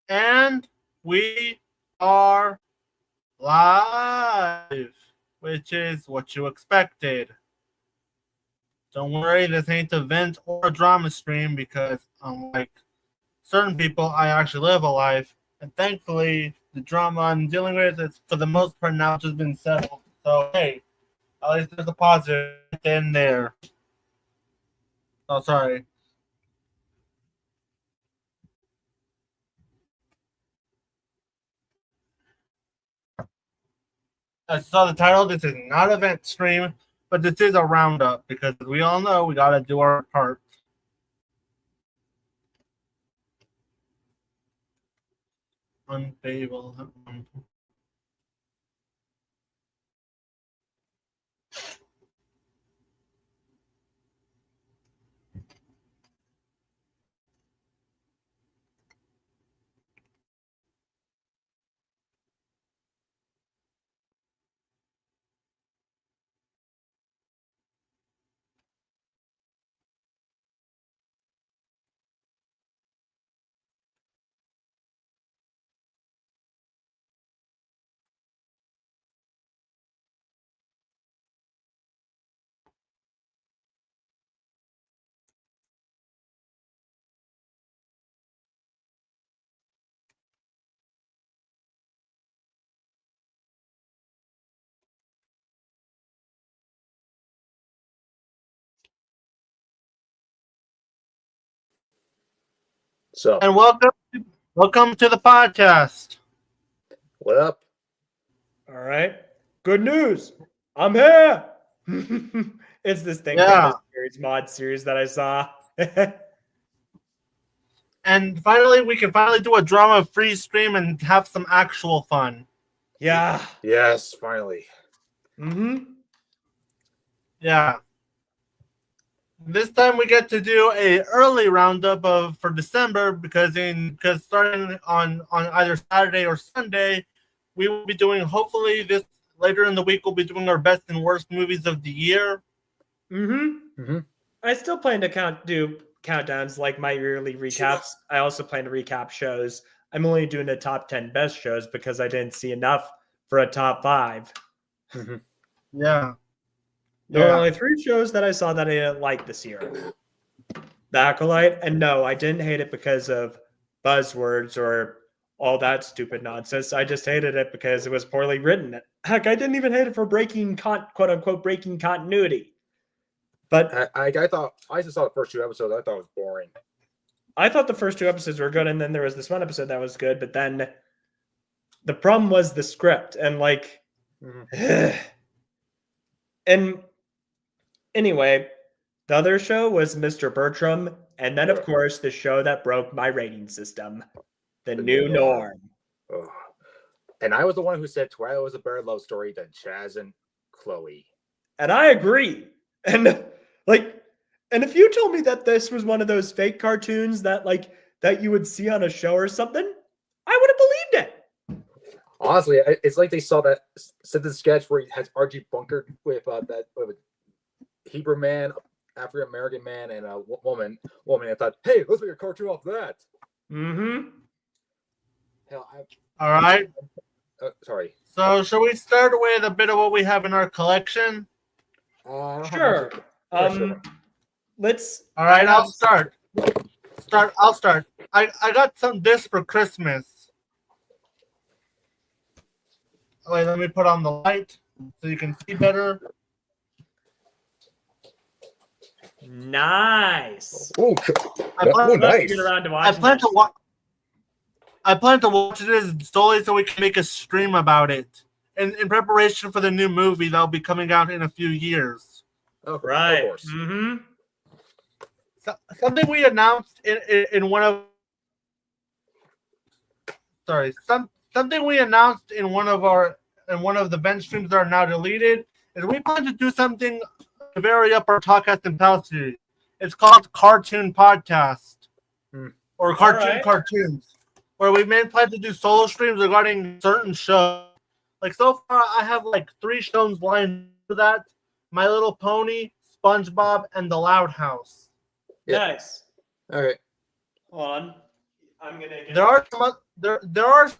And we are live, which is what you expected. Don't worry, this ain't a vent or a drama stream because, unlike certain people, I actually live a life. And thankfully, the drama I'm dealing with is, for the most part, now just been settled. So, hey, at least there's a positive in there. Oh, sorry. I saw the title. This is not a vent stream, but this is a roundup because we all know we gotta do our part. Unstable. So, And welcome to the podcast. what up? All right. Good news. I'm here. It's this thing from Yeah. this series, mod series that I saw. And finally, we can finally do a drama-free stream and have some actual fun. Yeah. Yes, finally. Mm-hmm. Yeah. This time we get to do a early roundup for December because starting on either Saturday or Sunday, we will be doing, hopefully this later in the week, we'll be doing our best and worst movies of the year. Mm-hmm. Mm-hmm. I still plan to do countdowns like my yearly recaps. I also plan to recap shows. I'm only doing the top 10 best shows because I didn't see enough for a top 5. Mm-hmm. Yeah. There were only 3 shows that I saw that I didn't like this year. The Acolyte, and no, I didn't hate it because of buzzwords or all that stupid nonsense. I just hated it because it was poorly written. Heck, I didn't even hate it for quote unquote breaking continuity. But I thought I just saw the first 2 episodes. I thought it was boring. I thought the first 2 episodes were good, and then there was this one episode that was good. But then the problem was the script, and like, and anyway, the other show was Mr. Bertram, and then of course the show that broke my rating system, The New Norm. Oh. And I was the one who said Twilight was a better love story than Chaz and Chloe. And I agree. And like, and if you told me that this was one of those fake cartoons that you would see on a show or something, I would have believed it. Honestly, it's like they saw the sketch where he has Archie bunkered with with a Hebrew man, African American man, and a woman. I thought, hey, let's make a cartoon off that. Mm-hmm. Hell, All right. Sorry. So, shall we start with a bit of what we have in our collection? Sure. Sure. Let's. All right, I'll start. I'll start. I got this for Christmas. Wait, let me put on the light so you can see better. Nice. Oh, nice. Get around to watching I plan to watch it solely so we can make a stream about it, in preparation for the new movie that'll be coming out in a few years. Oh, right. Of course. Mm-hmm. Something we announced in one of something we announced in one of the bench streams that are now deleted is we plan to do something to vary up our TAWcast and PAL series. It's called Cartoon Podcast or Cartoons, where we may plan to do solo streams regarding certain shows. Like so far, I have like 3 shows lined for that: My Little Pony, SpongeBob, and The Loud House. Yeah. Nice. Okay. Hold on. I'm gonna get There are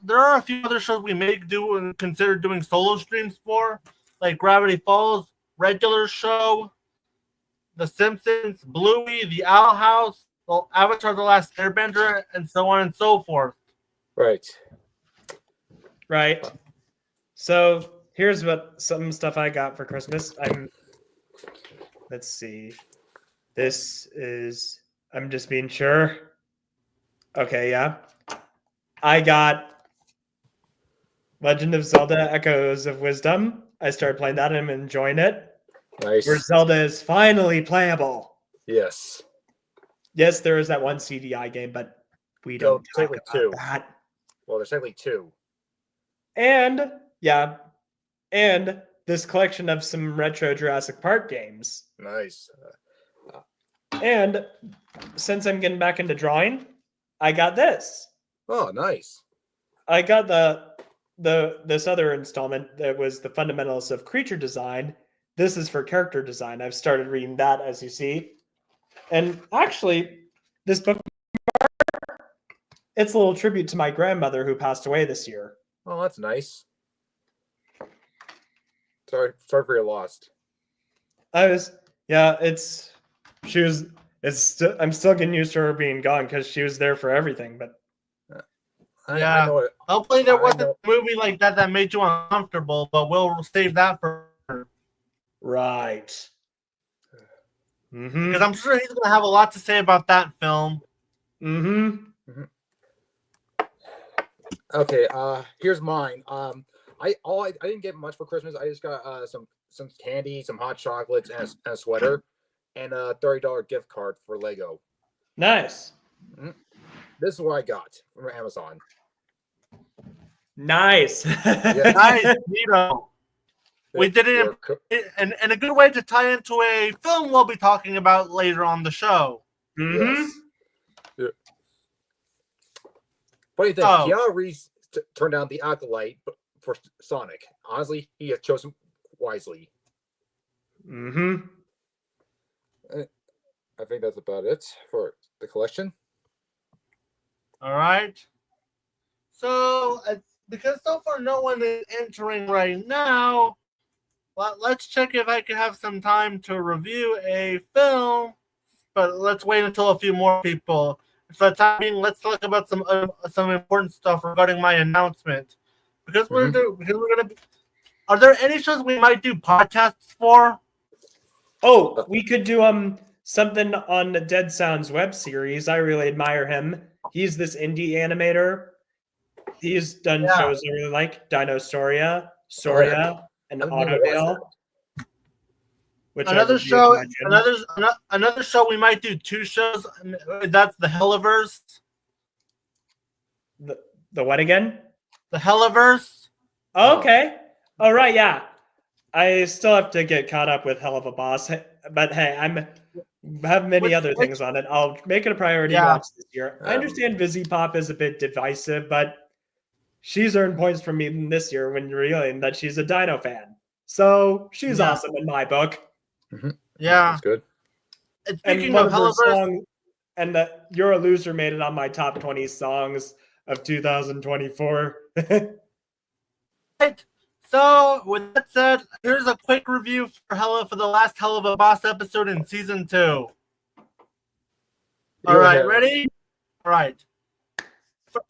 there are a few other shows we may do and consider doing solo streams for, like Gravity Falls, regular show, The Simpsons, Bluey, The Owl House, Avatar: The Last Airbender, and so on and so forth. Right. right. So here's some stuff I got for Christmas. Let's see. This is. I'm just being sure. Okay, yeah. I got Legend of Zelda: Echoes of Wisdom. I started playing that and I'm enjoying it. Nice. Where Zelda is finally playable. Yes. Yes, there is that one CDI game, but we don't talk technically about two. that. Well, there's technically 2. And yeah, and this collection of some retro Jurassic Park games. Nice. And since I'm getting back into drawing, I got this. Oh, nice. I got this other installment that was the fundamentals of creature design. This is for character design. I've started reading that, as you see. And actually, this book, it's a little tribute to my grandmother who passed away this year. Oh, that's nice. Sorry for your loss. I'm still getting used to her being gone because she was there for everything. But I know it. Hopefully there wasn't a movie like that made you uncomfortable, but we'll save that for her. Right. Mm-hmm. Because I'm sure he's gonna have a lot to say about that film. Mm-hmm. Okay, here's mine. I didn't get much for Christmas. I just got some candy, some hot chocolates, and a sweater, and a $30 gift card for Lego. Nice. Mm-hmm. This is what I got from Amazon. Nice. Yeah. Nice, Nito. We did it in a good way to tie into a film we'll be talking about later on the show. Mm-hmm. Yes. Yeah. Funny thing, Keanu Reeves turned down the Acolyte for Sonic. Honestly, he has chosen wisely. Mm-hmm. I think that's about it for the collection. All right. So, because so far no one is entering right now, let's check if I can have some time to review a film. But let's wait until a few more people. For the time being, let's talk about some important stuff regarding my announcement. Because we're gonna. Are there any shows we might do podcasts for? Oh, we could do something on the Dead Sounds web series. I really admire him. He's this indie animator. He's done shows I really like: Dinosaria, Soria, and Autodale. Another show we might do 2 shows. That's the Helluverse. The what again? The Helluverse. Oh, okay. All right. Yeah. I still have to get caught up with Helluva Boss, but hey, have many other things on it. I'll make it a priority to watch this year. I understand Vizzy Pop is a bit divisive, but she's earned points from me this year when revealing that she's a Dino fan. So she's awesome in my book. Mm-hmm. Yeah, that's good. And speaking of Helluverse, and that You're a Loser made it on my top 20 songs of 2024. Right. So, with that said, here's a quick review for the last Helluva Boss episode in season 2. All right, ready? All right.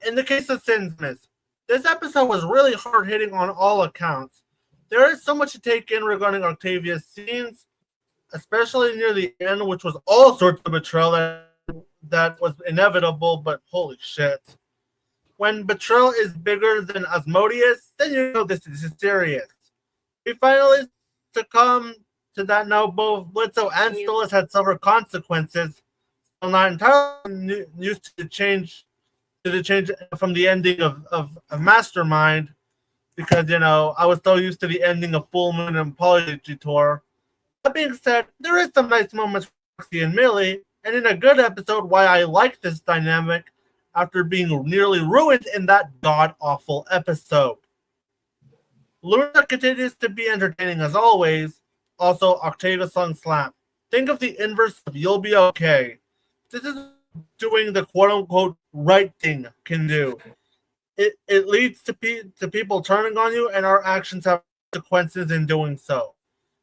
In the case of Sinsmith, this episode was really hard hitting on all accounts. There is so much to take in regarding Octavia's scenes, especially near the end, which was all sorts of betrayal that was inevitable, but holy shit. When betrayal is bigger than Asmodeus, then you know this is serious. We finally succumb to that note. Both Blitzo and Stolas had suffered consequences. I'm not entirely used to the change from the ending of Mastermind, because I was so used to the ending of Full Moon and Polygy Tour. That being said, there is some nice moments for Roxy and Millie, and in a good episode, why I like this dynamic after being nearly ruined in that god-awful episode. Luna continues to be entertaining as always. Also, Octavia's song Slap. Think of the inverse of You'll Be Okay. This is doing the quote-unquote right thing can do. It leads to people turning on you, and our actions have consequences in doing so.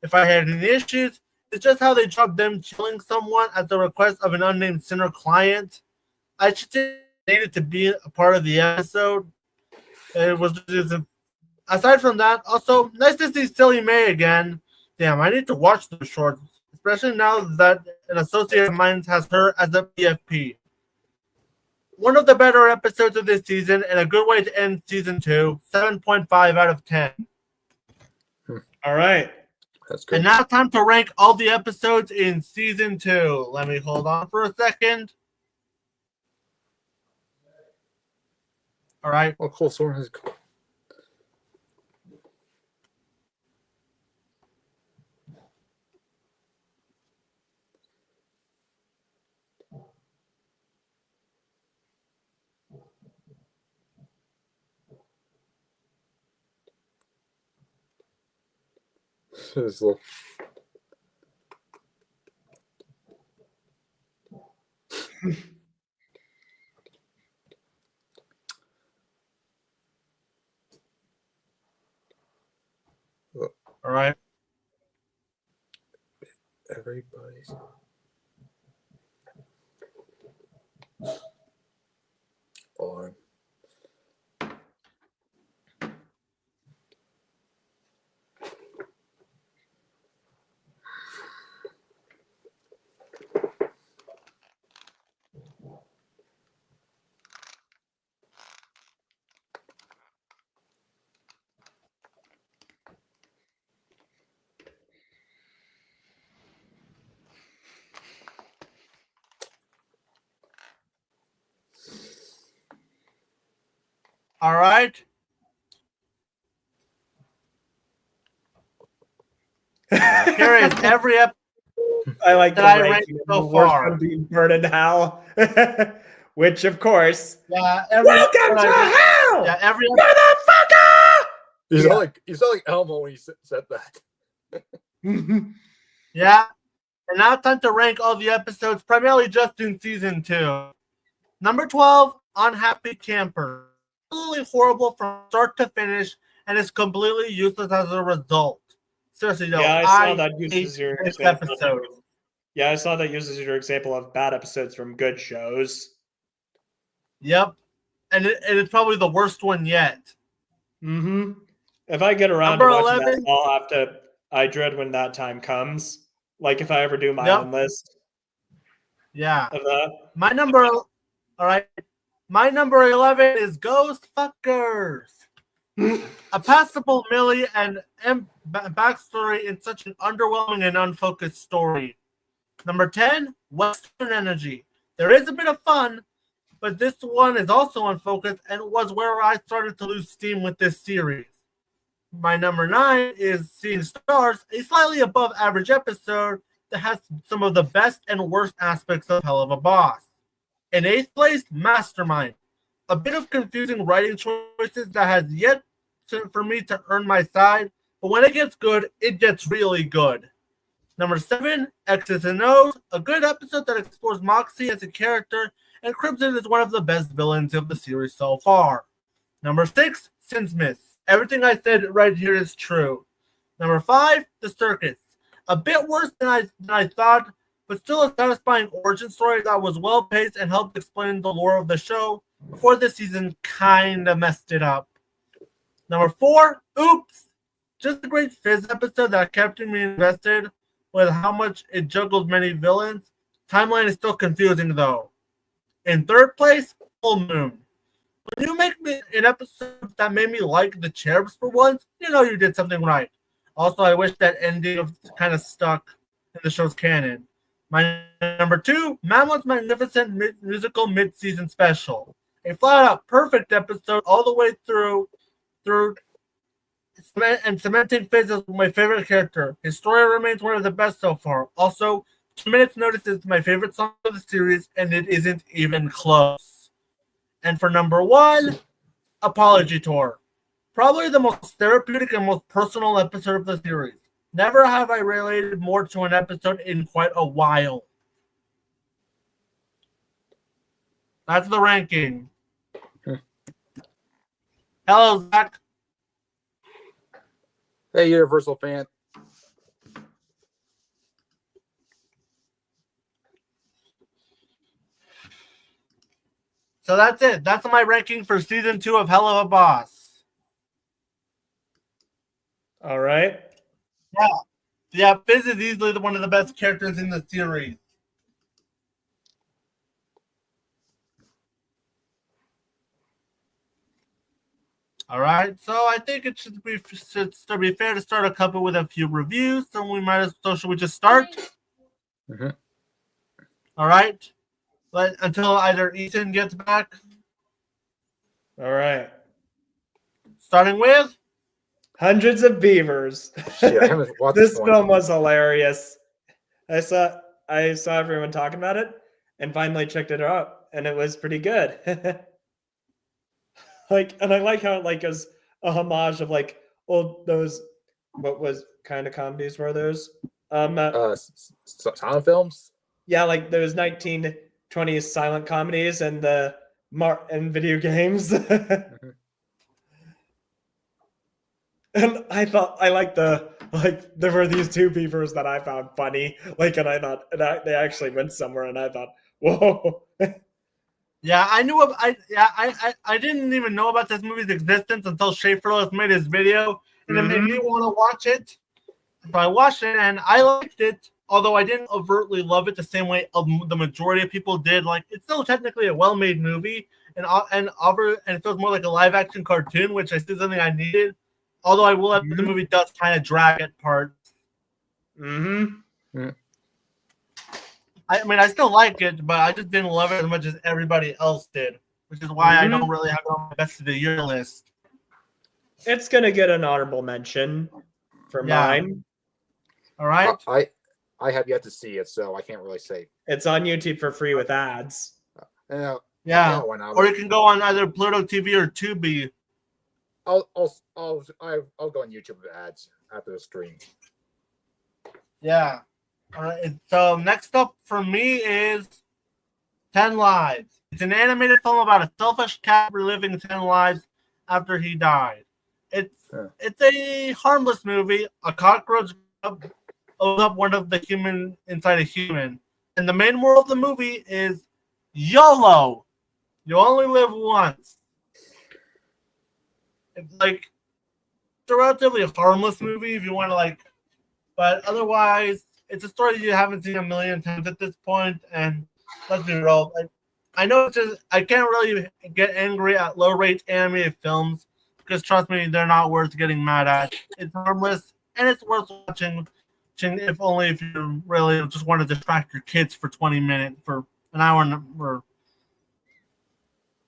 If I had any issues, it's just how they dropped them killing someone at the request of an unnamed sinner client. I just needed to be a part of the episode. It was just, aside from that, also nice to see Silly May again. Damn, I need to watch the shorts, especially now that an associate of mine has her as a PFP. One of the better episodes of this season and a good way to end season 2. 7.5 out of 10. All right. That's good. And now time to rank all the episodes in season 2. Let me hold on for a second. All right. Oh, cool. Someone has. This little. All right. Everybody's. On. All right. Here is every episode I like that the I ranking ranked of so the worst far. one being Burden Hal, which of course. Yeah, every Welcome to hell, yeah, every motherfucker! You Yeah. sound like Elmo when he said that. yeah. And now time to rank all the episodes, primarily just in season 2. Number 12, Unhappy Camper. Absolutely horrible from start to finish, and is completely useless as a result. Seriously, though, Yeah, I saw that hate uses your this example. episode. Yeah, I saw that uses your example of bad episodes from good shows. Yep. And it's probably the worst one yet. Mm-hmm. If I get around Number to watching 11. that, I'll have to. I dread when that time comes. Like if I ever do my Yep. own list Yeah. of that. My number, all right. My number 11 is Ghost Fuckers. A passable Millie and backstory in such an underwhelming and unfocused story. Number 10, Western Energy. There is a bit of fun, but this one is also unfocused and was where I started to lose steam with this series. My number 9 is Seeing Stars, a slightly above average episode that has some of the best and worst aspects of Helluva Boss. In 8th place, Mastermind. A bit of confusing writing choices that has yet for me to earn my side, but when it gets good, it gets really good. Number 7, X's and O's, a good episode that explores Moxie as a character, and Crimson is one of the best villains of the series so far. Number 6, Sinsmith. Everything I said right here is true. Number 5, The Circus. A bit worse than I thought, but still a satisfying origin story that was well paced and helped explain the lore of the show before this season kinda messed it up. Number 4, Oops. Just a great Fizz episode that kept me invested with how much it juggled many villains. Timeline is still confusing though. In 3rd place, Full Moon. When you make me an episode that made me like the Cherubs for once, you know you did something right. Also, I wish that ending kind of stuck in the show's canon. My number 2, Mammoth's Magnificent Musical Mid-Season Special. A flat-out perfect episode all the way through and cementing Fizz as my favorite character. His story remains one of the best so far. Also, 2 Minutes Notice is my favorite song of the series, and it isn't even close. And for number 1, Apology Tour. Probably the most therapeutic and most personal episode of the series. Never have I related more to an episode in quite a while. That's the ranking. Hello, Zach. Hey, Universal fan. So that's it. That's my ranking for season 2 of Helluva Boss. All right. Yeah, Fizz is easily one of the best characters in the series. All right, so I think it should be fair to start a couple with a few reviews. So we might as well. Should we just start? Mm-hmm. All right. Until either Ethan gets back. All right. Starting with Hundreds of Beavers. Shit, I haven't watched This one. film was hilarious. I saw everyone talking about it and finally checked it out, and it was pretty good. And I like how it is a homage of old those what kind of comedies were those? Silent films. Yeah, like those 1920s silent comedies and the and video games. Mm-hmm. And I thought there were these two beavers that I found funny. And I thought they actually went somewhere, and I thought, whoa. yeah, I knew I didn't even know about this movie's existence until Schaefer made his video, and it made me want to watch it. So I watched it and I liked it, although I didn't overtly love it the same way the majority of people did. It's still technically a well-made movie, and it feels more like a live-action cartoon, which I still something I needed. Although I will admit the movie does kind of drag at parts. Mm-hmm. I mean, I still like it, but I just didn't love it as much as everybody else did, which is why I don't really have it on my best of the year list. It's gonna get an honorable mention for mine. All right. I have yet to see it, so I can't really say. It's on YouTube for free with ads. Yeah. Why not? Or you can go on either Pluto TV or Tubi. I'll go on YouTube with ads after the stream. Yeah. All right. So next up for me is 10 Lives. It's an animated film about a selfish cat reliving 10 lives after he died. It's a harmless movie. A cockroach opens up one of the human inside a human. And the main moral of the movie is YOLO. You only live once. It's a relatively harmless movie if you want to but otherwise it's a story you haven't seen a million times at this point, and let's be real. I know I can't really get angry at low-rate animated films because trust me, they're not worth getting mad at. It's harmless and it's worth watching if you really just want to distract your kids for 20 minutes for an hour.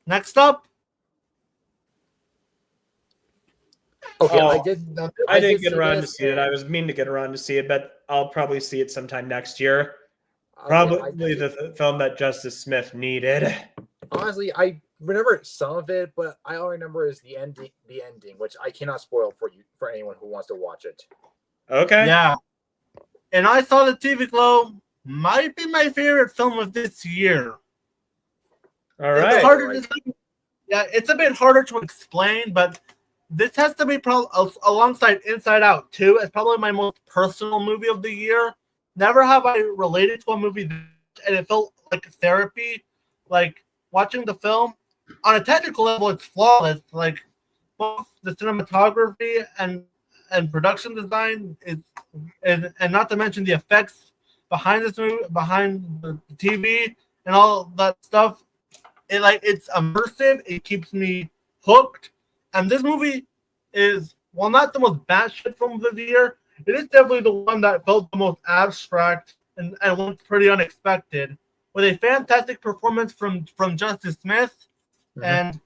Next up. Okay, Oh, I didn't get around to see it. I was meaning to get around to see it, but I'll probably see it sometime next year. Probably the film that Justice Smith needed. Honestly, I remember some of it, but I all remember is the ending, which I cannot spoil for anyone who wants to watch it. Okay. Yeah. And I saw the TV Glow. Might be my favorite film of this year. All right. It's a bit harder to explain, but this has to be alongside Inside Out 2 as probably my most personal movie of the year. Never have I related to a movie and it felt like therapy. Watching the film, on a technical level, it's flawless. Both the cinematography and production design and not to mention the effects behind this movie, behind the TV and all that stuff. It's immersive. It keeps me hooked. And this movie is, while not the most batshit film of the year, it is definitely the one that felt the most abstract and was pretty unexpected, with a fantastic performance from Justice Smith. Mm-hmm. And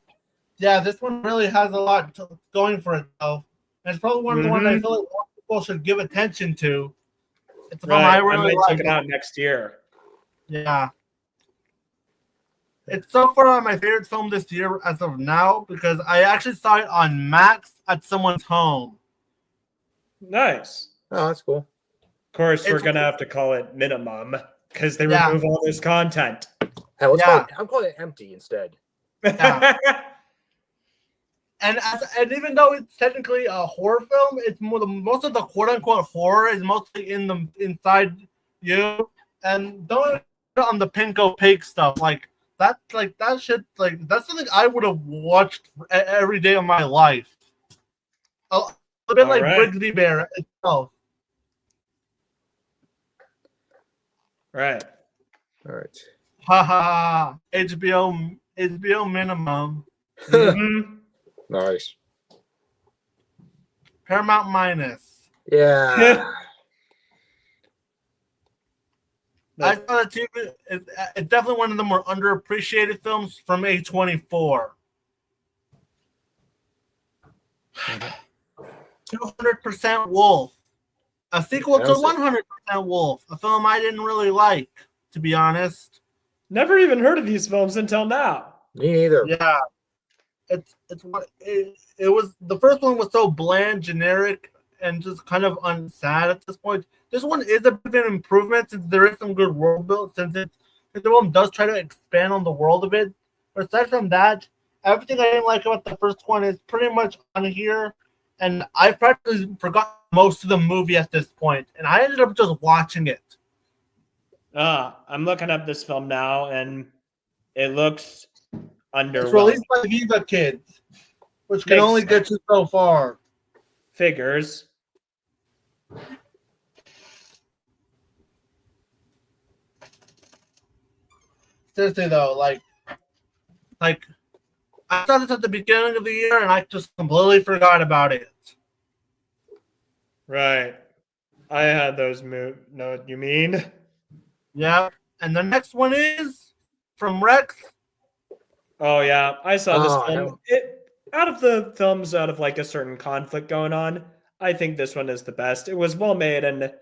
yeah, this one really has a lot going for itself. And it's probably one of the ones I feel like more people should give attention to. It's a film I really like. Check it out next year. Yeah. It's so far my favorite film this year as of now because I actually saw it on Max at someone's home. Nice. Oh, that's cool. Of course, we're going to have to call it minimum because they remove all this content. Hell, Yeah. I'm calling it empty instead. Yeah. And even though it's technically a horror film, it's most of the quote unquote horror is mostly inside you. And don't on the Pinko Pig stuff that shit that's something I would have watched every day of my life. A bit All like right. Brigsby Bear itself. Right. All right. Ha ha ha. HBO minimum. Mhm. Nice. Paramount minus. Yeah. I saw that too. It's definitely one of the more underappreciated films from A24. 200% Wolf. A sequel to Sounds- 100% Wolf. A film I didn't really like, to be honest. Never even heard of these films until now. Me neither. Yeah. It was the first one was so bland, generic, and just kind of unsad at this point. This one is a bit of an improvement since there is some good world build, since the one does try to expand on the world a bit. But aside from that, everything I didn't like about the first one is pretty much on here, and I practically forgot most of the movie at this point, and I ended up just watching it. I'm looking up this film now, and it looks It's underwhelming. released by Viva Kids, which can Makes only sense. get you so far. Figures. Seriously though, like I saw this at the beginning of the year and I just completely forgot about it. Right. I had those know what you mean? Yeah. And the next one is from Rex. Oh yeah, I saw this Oh, film. hell. Out of the films out of like a certain conflict going on, I think this one is the best. It was well made and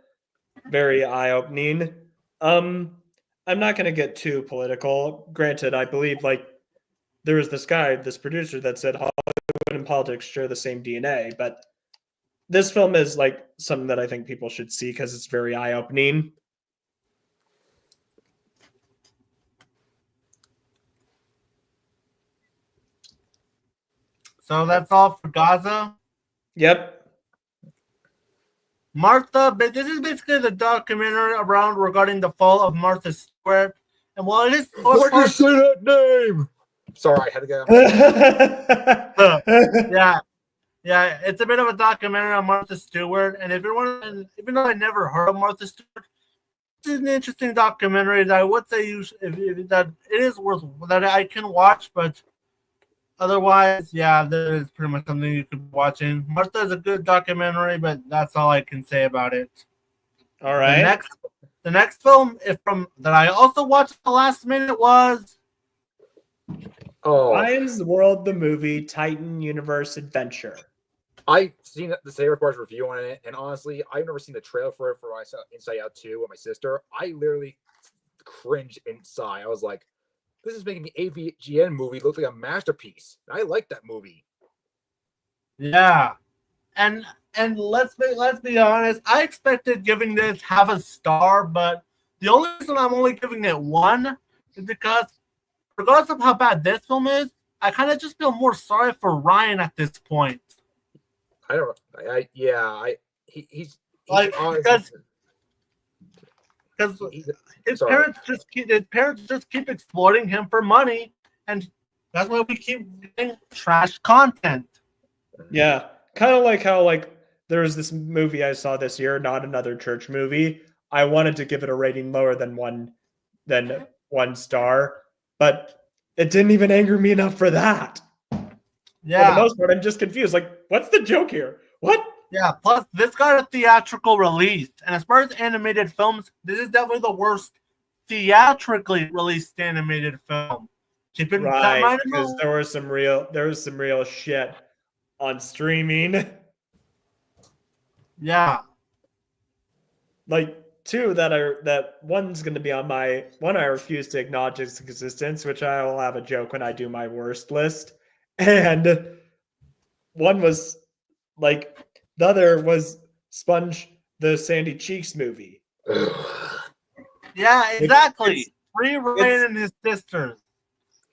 very eye-opening. I'm not gonna get too political. Granted, I believe like there was this producer that said Hollywood and politics share the same DNA, but this film is like something that I think people should see because it's very eye-opening. So that's all for Gaza. Yep. Martha, but this is basically the documentary around regarding the fall of Martha Stewart. And while it is Why did you say that name? Sorry, I had to get yeah, it's a bit of a documentary on Martha Stewart. And if you're wondering, even though I never heard of Martha Stewart, it's an interesting documentary that I would say that it is worth that I can watch, but otherwise, yeah, that is pretty much something you could be watching. Martha is a good documentary, but that's all I can say about it. All right. The next film that I also watched at the last minute was Ryan's World, the movie, Titan Universe Adventure. I've seen the Sarah Bar's review on it, and honestly, I've never seen the trailer for it for Inside Out 2 with my sister. I literally cringed inside. I was like, this is making the AVGN movie look like a masterpiece. I like that movie. yeah, and let's be honest. I expected giving this half a star, but the only reason I'm only giving it one is because, regardless of how bad this film is, I kind of just feel more sorry for Ryan at this point. I don't know. He's Like, honestly, because he's- his sorry. parents just keep exploiting him for money, and that's why we keep getting trash content. Yeah, kind of like how like there was this movie I saw this year, Not Another Church Movie. I wanted to give it a rating lower than one star, but it didn't even anger me enough for that. Yeah, For the most part, I'm just confused. Like, what's the joke here? What? yeah. Plus, this got a theatrical release, and as far as animated films, this is definitely the worst theatrically released animated film. Keep it in Right, mind. because there was some real shit on streaming. Yeah, Like two that one's going to be on my one. I refuse to acknowledge its existence, which I will have a joke when I do my worst list. And one was like the other was Sponge the Sandy Cheeks movie. yeah, exactly. Free Ryan and his sisters.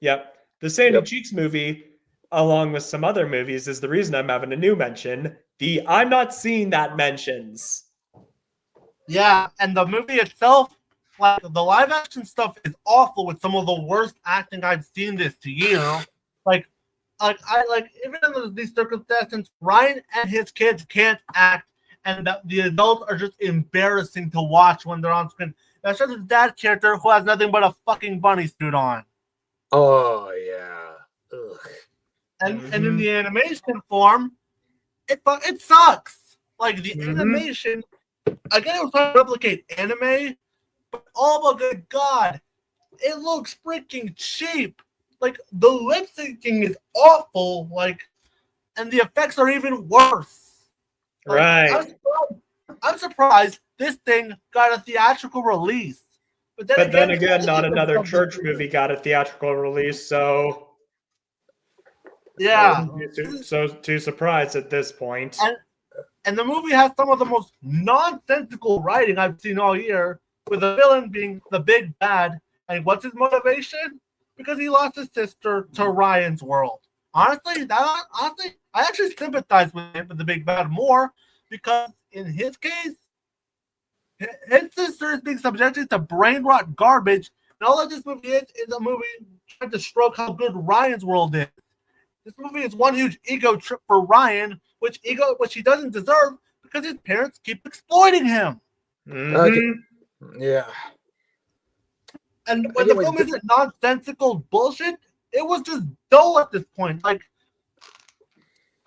Yep. The Sandy Cheeks movie, along with some other movies, is the reason I'm having a new mention. The I'm not seeing that mentions. Yeah, and the movie itself, like the live action stuff, is awful with some of the worst acting I've seen this year. Like even in these circumstances, Ryan and his kids can't act, and the adults are just embarrassing to watch when they're on screen. That's just his dad character who has nothing but a fucking bunny suit on. Oh yeah. Ugh. And in the animation form, it sucks. Like the animation, again, it was trying to replicate anime, but oh my good god, it looks freaking cheap. Like the lip syncing is awful. Like, and the effects are even worse. Like, Right. I'm surprised this thing got a theatrical release. But then again, not another church movie got a theatrical release, so yeah. So too surprised at this point. And the movie has some of the most nonsensical writing I've seen all year, with the villain being the big bad. And what's his motivation? Because he lost his sister to Ryan's world. Honestly, I actually sympathize with him, with the big bad more, because in his case, his sister is being subjected to brain rot garbage, and all that this movie is a movie trying to stroke how good Ryan's world is. This movie is one huge ego trip for Ryan, which he doesn't deserve because his parents keep exploiting him. Yeah. And when the film isn't nonsensical bullshit, it was just dull at this point. Like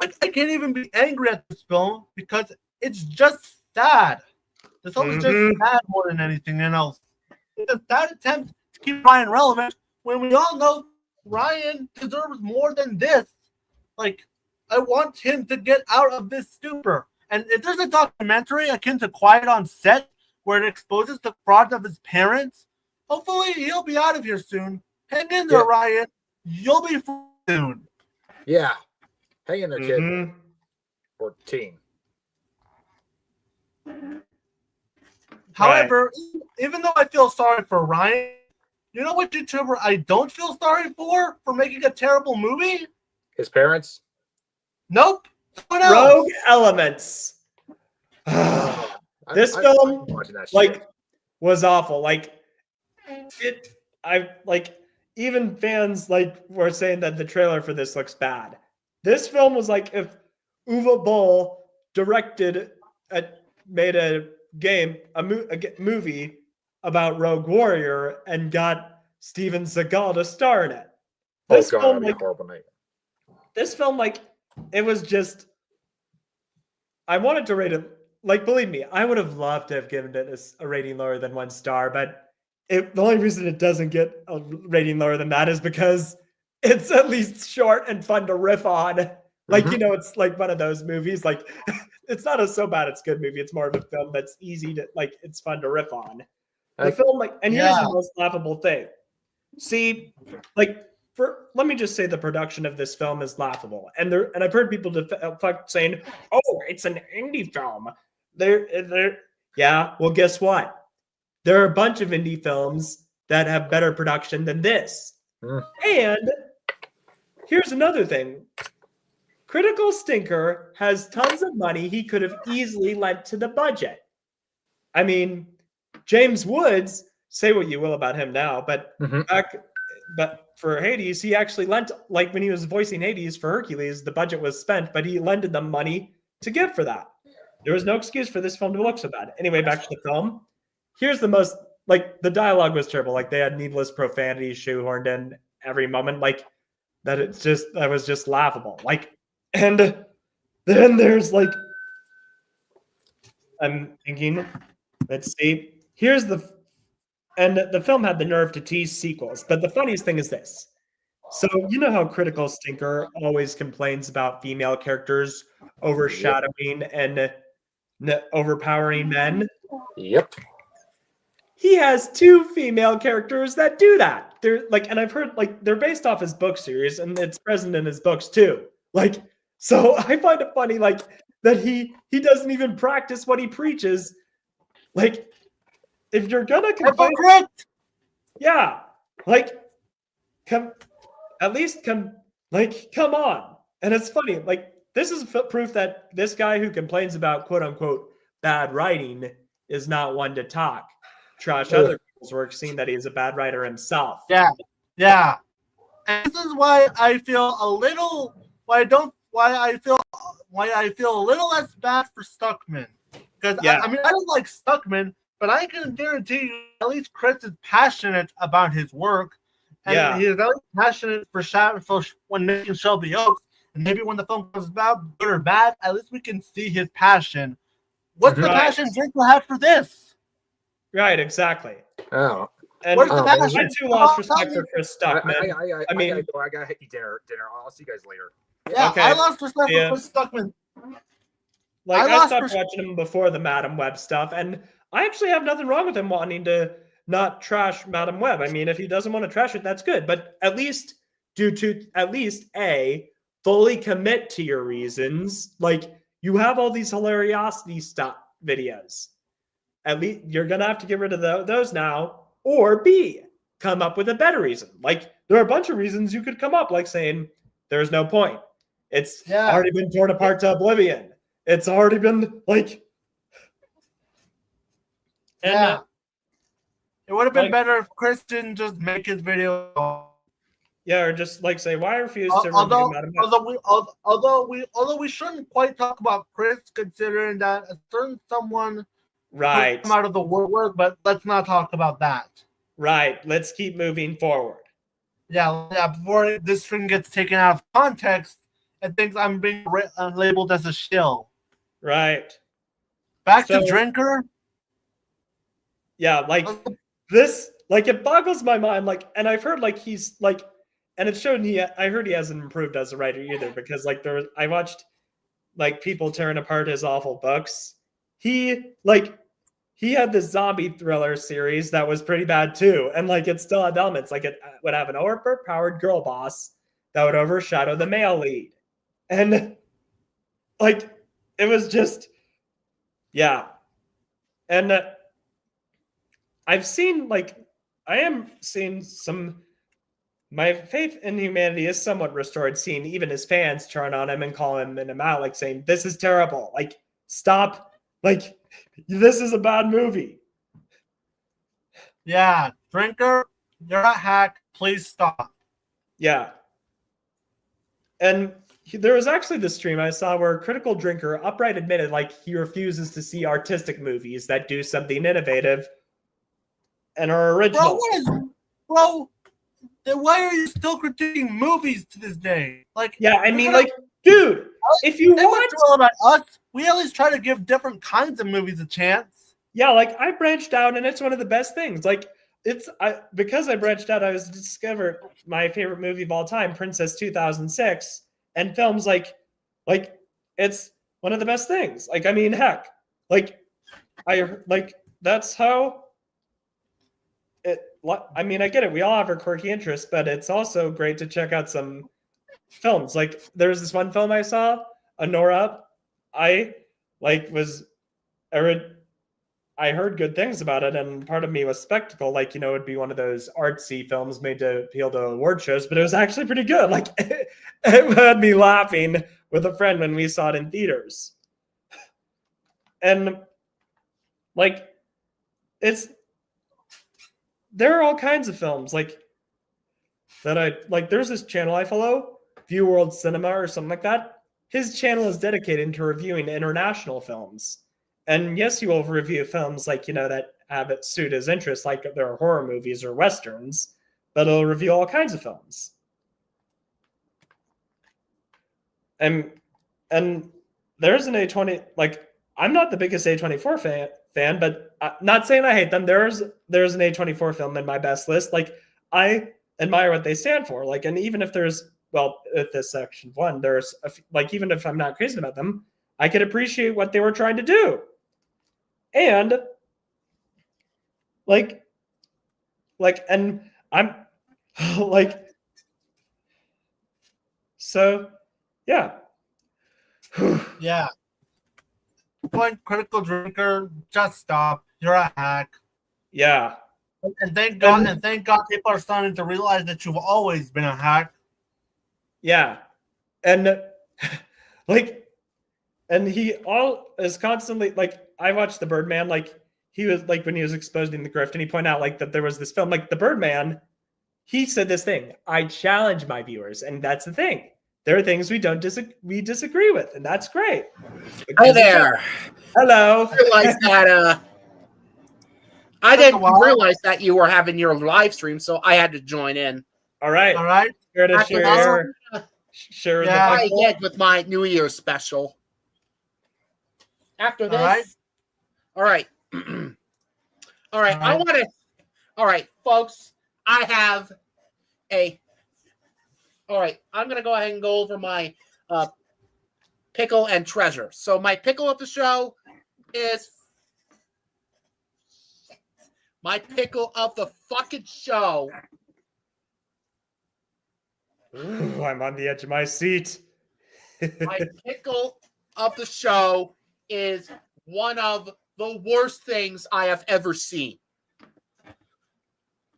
I can't even be angry at this film because it's just sad. This film is just sad more than anything else. It's a sad attempt to keep Ryan relevant when we all know Ryan deserves more than this. Like, I want him to get out of this stupor. And if there's a documentary akin to Quiet on Set where it exposes the fraud of his parents, hopefully he'll be out of here soon. Hang in there, Ryan. You'll be free soon. Yeah. Hang in there, kid. Or teen. However, even though I feel sorry for Ryan, you know what YouTuber I don't feel sorry for making a terrible movie? His parents? Nope. Rogue Elements. This film, was awful. Even fans were saying that the trailer for this looks bad. This film was like if Uwe Boll made a movie about Rogue Warrior and got Steven Seagal to star in it. This film, this film, it was just. I wanted to rate it. Believe me, I would have loved to have given it a rating lower than 1 star, but the only reason it doesn't get a rating lower than that is because it's at least short and fun to riff on. It's like one of those movies. It's not a so bad it's good movie. It's more of a film that's easy to it's fun to riff on. The film, here's the most laughable thing. See, let me just say the production of this film is laughable, and I've heard people saying, "Oh, it's an indie film." Well, guess what? There are a bunch of indie films that have better production than this. And here's another thing: Critical Stinker has tons of money he could have easily lent to the budget. I mean, James Woods, say what you will about him now, but for Hades, he actually lent, when he was voicing Hades for Hercules, the budget was spent, but he lended them money to give for that. There was no excuse for this film to look so bad. Anyway, back to the film. Here's the most, the dialogue was terrible. They had needless profanity shoehorned in every moment. That was just laughable. And then there's I'm thinking, let's see. And the film had the nerve to tease sequels. But the funniest thing is this. So you know how Critical Stinker always complains about female characters overshadowing and overpowering men? Yep. He has 2 female characters that do that. They're and I've heard they're based off his book series, and it's present in his books too. So I find it funny that he doesn't even practice what he preaches. If you're gonna complain, Yeah, like come come on. And it's funny, like this is proof that this guy who complains about quote unquote bad writing is not one to trash other people's work, seeing that he's a bad writer himself. Yeah, yeah. And this is why I feel a little why I feel a little less bad for Stuckman. Because I mean I don't like Stuckman, but I can guarantee you at least Chris is passionate about his work. And he's very passionate for when making Shelby Oaks. And maybe when the film comes about, good or bad, at least we can see his passion. What's the passion Drinker have for this? Right, exactly. Oh. And what's the passion? I too lost respect for Chris Stuckman. I gotta hit you dinner. I'll see you guys later. Yeah, okay. I lost respect for Chris Stuckman. Like I stopped watching him before the Madam Web stuff, and I actually have nothing wrong with him wanting to not trash Madam Web. I mean, if he doesn't want to trash it, that's good. But at least fully commit to your reasons. Like you have all these hilariosity stuff videos. At least you're gonna have to get rid of those now, or B, come up with a better reason. Like there are a bunch of reasons you could come up, like saying there's no point. It's already been torn apart to oblivion. It's already been like, and, it would have been better if Chris didn't just make his video. Yeah, or just like say, why I refuse to review Madam Web. Although we shouldn't quite talk about Chris, considering that a certain someone come out of the woodwork, but let's not talk about that. Right. Let's keep moving forward. Yeah. Before this thing gets taken out of context, and thinks I'm being labeled as a shill. Right. Back to Drinker. Yeah, like this, like it boggles my mind. Like, and I've heard like he's like, and it's shown I heard he hasn't improved as a writer either, because like I watched like people tearing apart his awful books. He had this zombie thriller series that was pretty bad too, and like it still had elements. Like it would have an overpowered girl boss that would overshadow the male lead, and like it was just and I am seeing my faith in humanity is somewhat restored, seeing even his fans turn on him and call him in him out, like saying, this is terrible. Like, stop. Like, this is a bad movie. Yeah. Drinker, you're a hack. Please stop. Yeah. And there was actually this stream I saw where Critical Drinker upright admitted like he refuses to see artistic movies that do something innovative and are original. Bro, then why are you still critiquing movies to this day? Like, yeah, I mean, like, dude, if you want about us, we at least try to give different kinds of movies a chance. Yeah, like I branched out, and it's one of the best things. Like, because I branched out, I was discovered my favorite movie of all time, Princess 2006, and films like it's one of the best things. Like, I mean, heck, that's how. I mean, I get it. We all have our quirky interests, but it's also great to check out some films. Like, there's this one film I saw, Honora. I heard good things about it, and part of me was skeptical. Like, you know, it'd be one of those artsy films made to appeal to award shows, but it was actually pretty good. Like, it had me laughing with a friend when we saw it in theaters. And like, there are all kinds of films like that I like. There's this channel I follow, View World Cinema or something like that. His channel is dedicated to reviewing international films. And yes, he will review films like, you know, that have it suit his interests, like there are horror movies or westerns, but he'll review all kinds of films. And there's an A20, like, I'm not the biggest A24 fan, but not saying I hate them. There's an A24 film in my best list. Like, I admire what they stand for. Like, and even if there's, well, at this section one, there's even if I'm not crazy about them, I could appreciate what they were trying to do. And and I'm like, so yeah. Yeah. Point Critical Drinker, just stop. You're a hack. Yeah. And thank God people are starting to realize that you've always been a hack. Yeah. And like, and he all is constantly like, I watched the Birdman, like he was like when he was exposing the grift and he pointed out like that there was this film, like the Birdman, he said this thing, I challenge my viewers. And that's the thing. There are things we disagree with, and that's great. Hi there. Hello. I didn't realize that you were having your live stream, so I had to join in. All right. Here to share I get with my New Year's special. After this, all right. All right, folks. I have all right, I'm going to go ahead and go over my pickle and treasure. So my pickle of the show is... My pickle of the fucking show. Ooh, I'm on the edge of my seat. My pickle of the show is one of the worst things I have ever seen.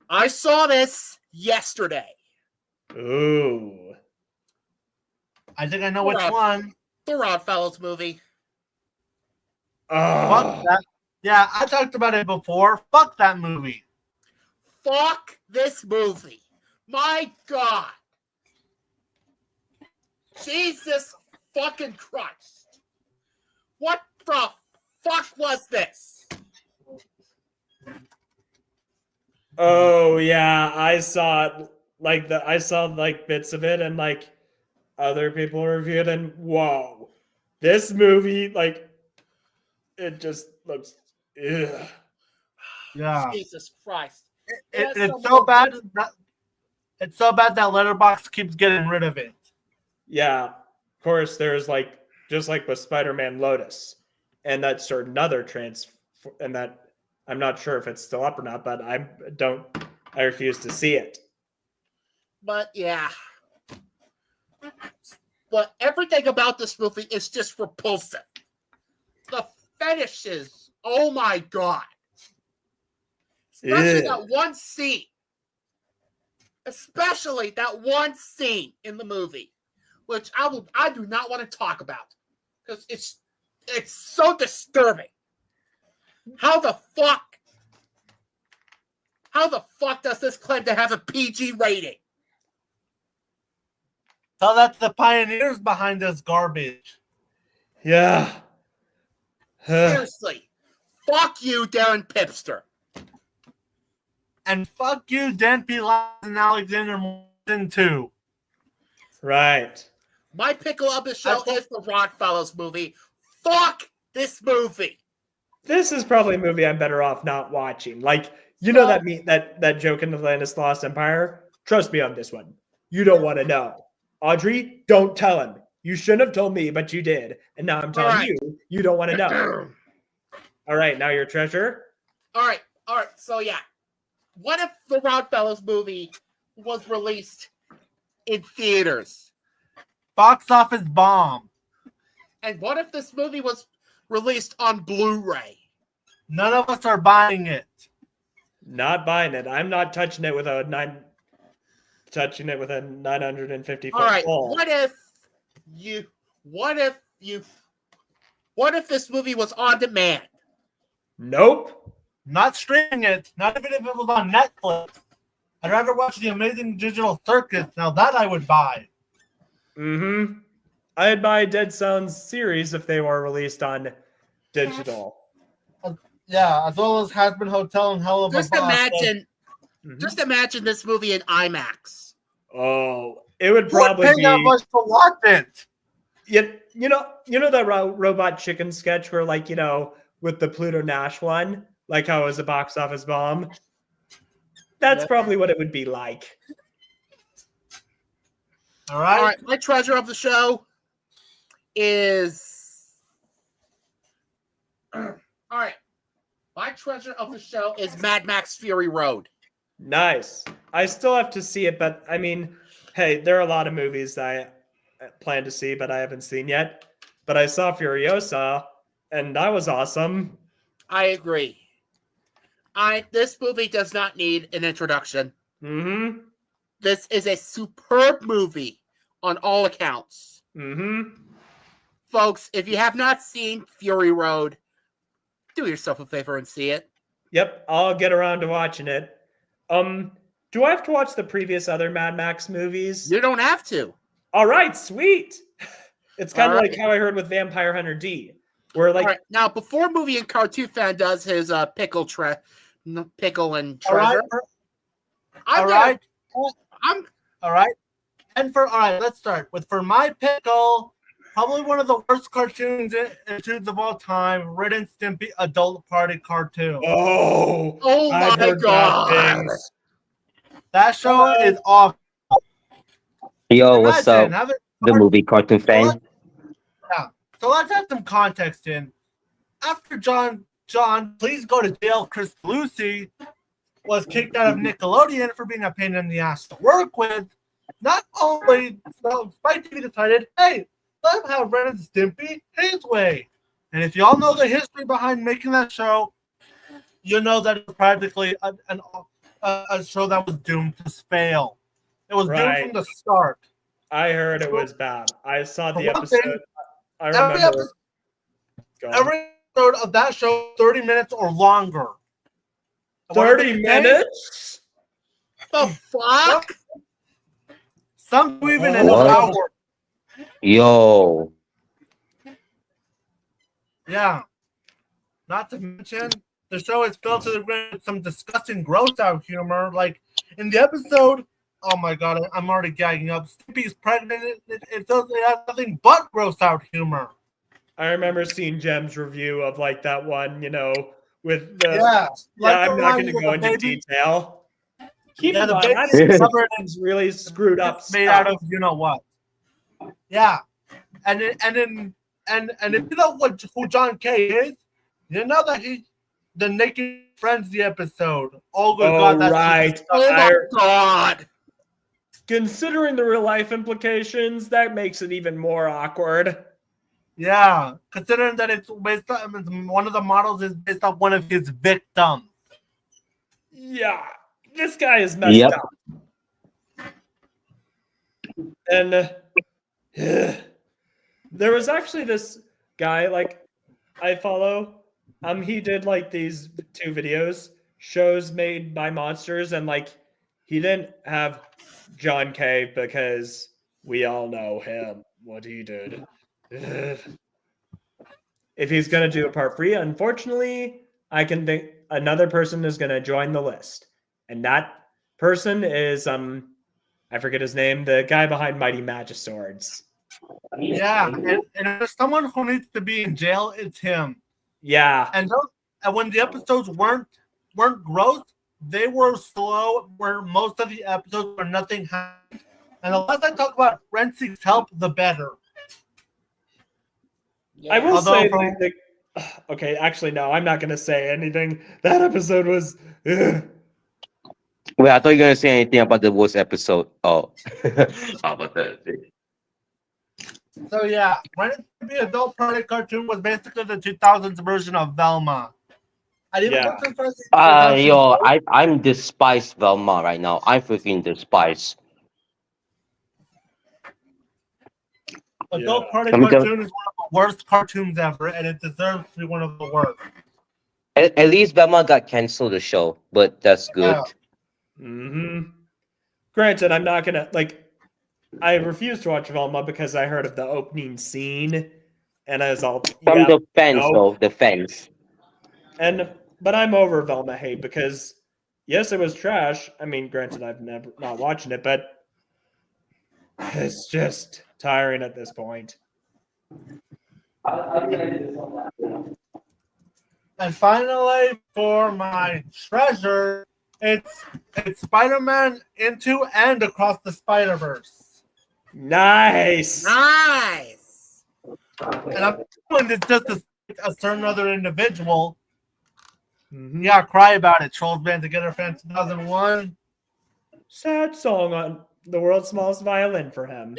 I saw this yesterday. Ooh. I think I know which one. The Oddfellows movie. Oh. Fuck that. Yeah, I talked about it before. Fuck that movie. Fuck this movie. My God. Jesus fucking Christ. What the fuck was this? Oh yeah, I saw it. I saw like bits of it and like other people reviewed it, and whoa, this movie, like, it just looks ugh. Yeah. Jesus Christ. It's so bad. It's so bad that Letterboxd keeps getting rid of it. Yeah, of course. There's like just like with Spider-Man Lotus, and that's another and that I'm not sure if it's still up or not, but I refuse to see it. But yeah. But everything about this movie is just repulsive. The fetishes, oh my God. Especially that one scene. Especially that one scene in the movie, which I do not want to talk about because it's so disturbing. How the fuck does this claim to have a PG rating? Tell that to the pioneers behind this garbage. Yeah. Seriously. Fuck you, Darren Pipster. And fuck you, Dan P. and Alexander Morton, too. Right. My pickle of the show is the Oddfellows movie. Fuck this movie. This is probably a movie I'm better off not watching. Like, you know that joke in Atlantis Lost Empire? Trust me on this one. You don't want to know. Audrey, don't tell him. You shouldn't have told me, but you did. And now I'm telling you, you don't want to know. All right, now your treasure. All right. So yeah. What if the Oddfellows movie was released in theaters? Box office bomb. And what if this movie was released on Blu-ray? None of us are buying it. Not buying it. I'm not touching it with a 950 foot All right. pole. What if this movie was on demand? Nope. Not streaming it. Not even if it was on Netflix. I'd rather watch The Amazing Digital Circus. Now that I would buy. Mm-hmm. I'd buy Dead Sounds series if they were released on digital. Yeah, as well as Has Been Hotel and Helluva Boss. Just imagine this movie in IMAX. Oh, it would probably be that much to watch it. You know that robot chicken sketch where, like, with the Pluto Nash one, like how it was a box office bomb. That's probably what it would be like. All right. My treasure of the show is all right. My treasure of the show is Mad Max Fury Road. Nice. I still have to see it, but I mean, hey, there are a lot of movies that I plan to see, but I haven't seen yet. But I saw Furiosa, and that was awesome. I agree. This movie does not need an introduction. Mm-hmm. This is a superb movie on all accounts. Mm-hmm. Folks, if you have not seen Fury Road, do yourself a favor and see it. Yep, I'll get around to watching it. Do I have to watch the previous other Mad Max movies? You don't have to. All right, sweet. It's kind of All like right. how I heard with Vampire Hunter D, where like All right, now, before movie and cartoon fan does his pickle and All right. treasure, All I'm right. I'm All right. And all right, let's start with for my pickle, probably one of the worst cartoons of all time, Ren and Stimpy adult party cartoon. oh oh my god. That show is awful. Yo, what's Imagine up? having The movie cartoon fan. So let's have some context in. After John, please go to jail. Chris Lucy was kicked out of Nickelodeon for being a pain in the ass to work with. Not only, so Spike TV decided, hey, let's have Ren and Stimpy his way. And if y'all know the history behind making that show, you know that it's practically a show that was doomed to fail. It was doomed Right. from the start. I heard it was bad. I saw the For one episode. thing, I Every remember. every episode of that show, 30 minutes or longer. And what did 30 they say? minutes? The fuck? Some even in an What? hour. Yo, Yeah. Not to mention, the show is filled to the ground with some disgusting, gross out humor. Like in the episode, oh my god, I'm already gagging up. Stimpy's pregnant. It has nothing but gross out humor. I remember seeing Jem's review of like that one, with the. Yeah. I'm not going to the go into baby- detail. Keep Yeah, in the mind, baby that's is covered in really screwed up made stuff. out of you know what. Yeah. And if you know who John K is, you know that he's the Naked Frenzy episode. Oh good Oh, god, that's right. Oh my god. Considering the real life implications, that makes it even more awkward. yeah. Considering that it's based on one of the models is based on one of his victims. Yeah, this guy is messed Yep. up. And there was actually this guy, like, I follow. He did like these 2 videos, shows made by monsters, and like he didn't have John K because we all know him, what he did. If he's gonna do a part 3, unfortunately, I can think another person is gonna join the list, and that person is I forget his name, the guy behind Mighty Magiswords. Yeah, and if there's someone who needs to be in jail, it's him. Yeah, And when the episodes weren't gross, they were slow. Where most of the episodes where nothing happened, and the less I talk about Renzi's help, the better. I will Although say from- okay, actually no, I'm not gonna say anything. That episode was wait, I thought you were gonna say anything about the worst episode. Oh, how about that? So yeah, Ren and Stimpy adult party cartoon was basically the 2000s version of Velma. I didn't Yeah. go so far as to say Yo, 2000s. I'm despise Velma right now. I freaking despise. Adult Yeah. party Let me go- cartoon is one of the worst cartoons ever, and it deserves to be one of the worst. At least Velma got canceled the show, but that's good. Yeah. Granted, I'm not gonna I refused to watch Velma because I heard of the opening scene, and I was all From the fans, no. though, the fans. But I'm over Velma hate because yes, it was trash. I mean, granted, I've never not watching it, but it's just tiring at this point. And finally, for my treasure, it's Spider-Man Into and Across the Spider-Verse. Nice. Nice. And I'm doing this just to a certain other individual. Mhm. Yeah, cry about it. Trolls Band Together Fan 2001. Sad song on the world's smallest violin for him.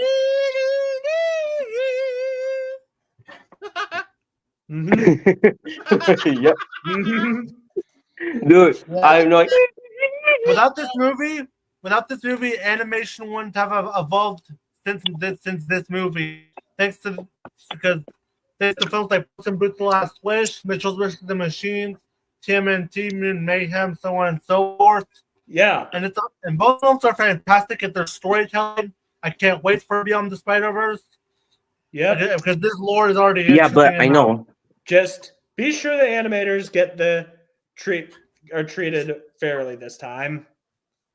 Mhm. Yep. Mhm. Dude, I'm not. Without this movie, animation wouldn't have evolved since this movie. Thanks to films like Puss in Boots: The Last Wish, Mitchell's vs. the Machines, TMNT, Mutant Mayhem, so on and so forth. Yeah. And both films are fantastic at their storytelling. I can't wait for Beyond the Spider-Verse. Yeah. Because this lore is already Yeah, but interesting I enough. know. Just be sure the animators get treated fairly this time.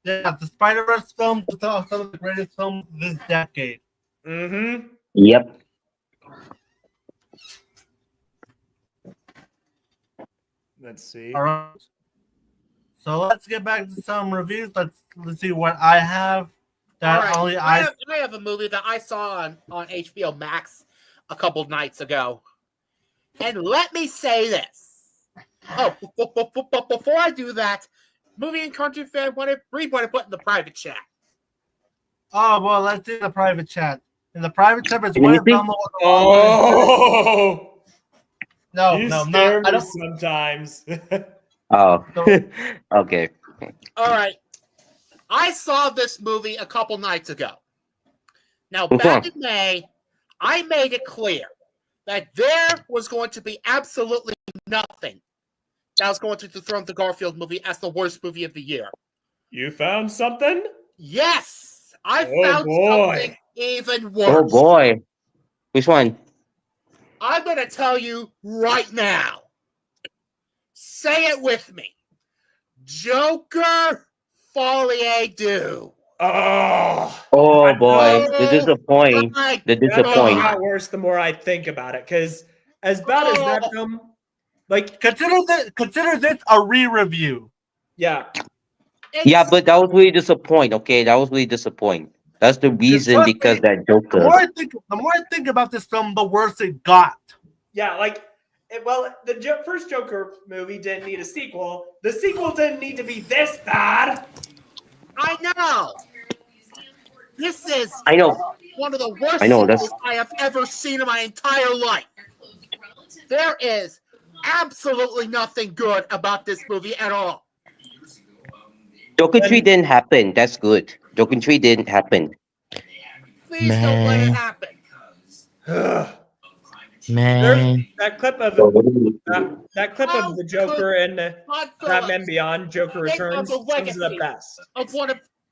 Yeah, the Spider-Verse films are some of the greatest films this decade. Mm-hmm. Yep. Let's see. All right. So let's get back to some reviews. Let's see what I have. That All only right. I have a movie that I saw on HBO Max a couple nights ago. And let me say this. Oh, but before I do that, movie and country fan, want to put in the private chat. Oh, well, let's do the private chat. In the private chat, it's Can you one see? film. Oh, No, you no, scare not. I me don't. sometimes. Oh, So- okay. All right. I saw this movie a couple nights ago. Now, Which back one? in May, I made it clear that there was going to be absolutely nothing that was going to dethrone the Garfield movie as the worst movie of the year. You found something? Yes, I Oh, found boy. something even worse. Oh boy. Which one? I'm going to tell you right now. Say it with me. Joker Folie Deux. Oh, Oh boy. Oh, The disappoint. my The that one disappoint. got worse the more I think about it. Because as bad as that film, like, Consider this a re-review. yeah, Yeah, It's- but that was really disappoint. Okay, that was really disappoint. That's the reason trust me, because that The Joker. more I think about this film, the worse it got. yeah, like, the first Joker movie didn't need a sequel. The sequel didn't need to be this bad. I know. This is I know. one of the worst I know, that's- sequels I have ever seen in my entire life. There is absolutely nothing good about this movie at all. Joker 3 didn't happen. That's good. Joker 3 didn't happen. Please don't let it Man. happen. Ugh. Man, That clip of the Joker and Todd Batman Phillips Beyond, Joker Think of Returns, the sums it up legacy. best.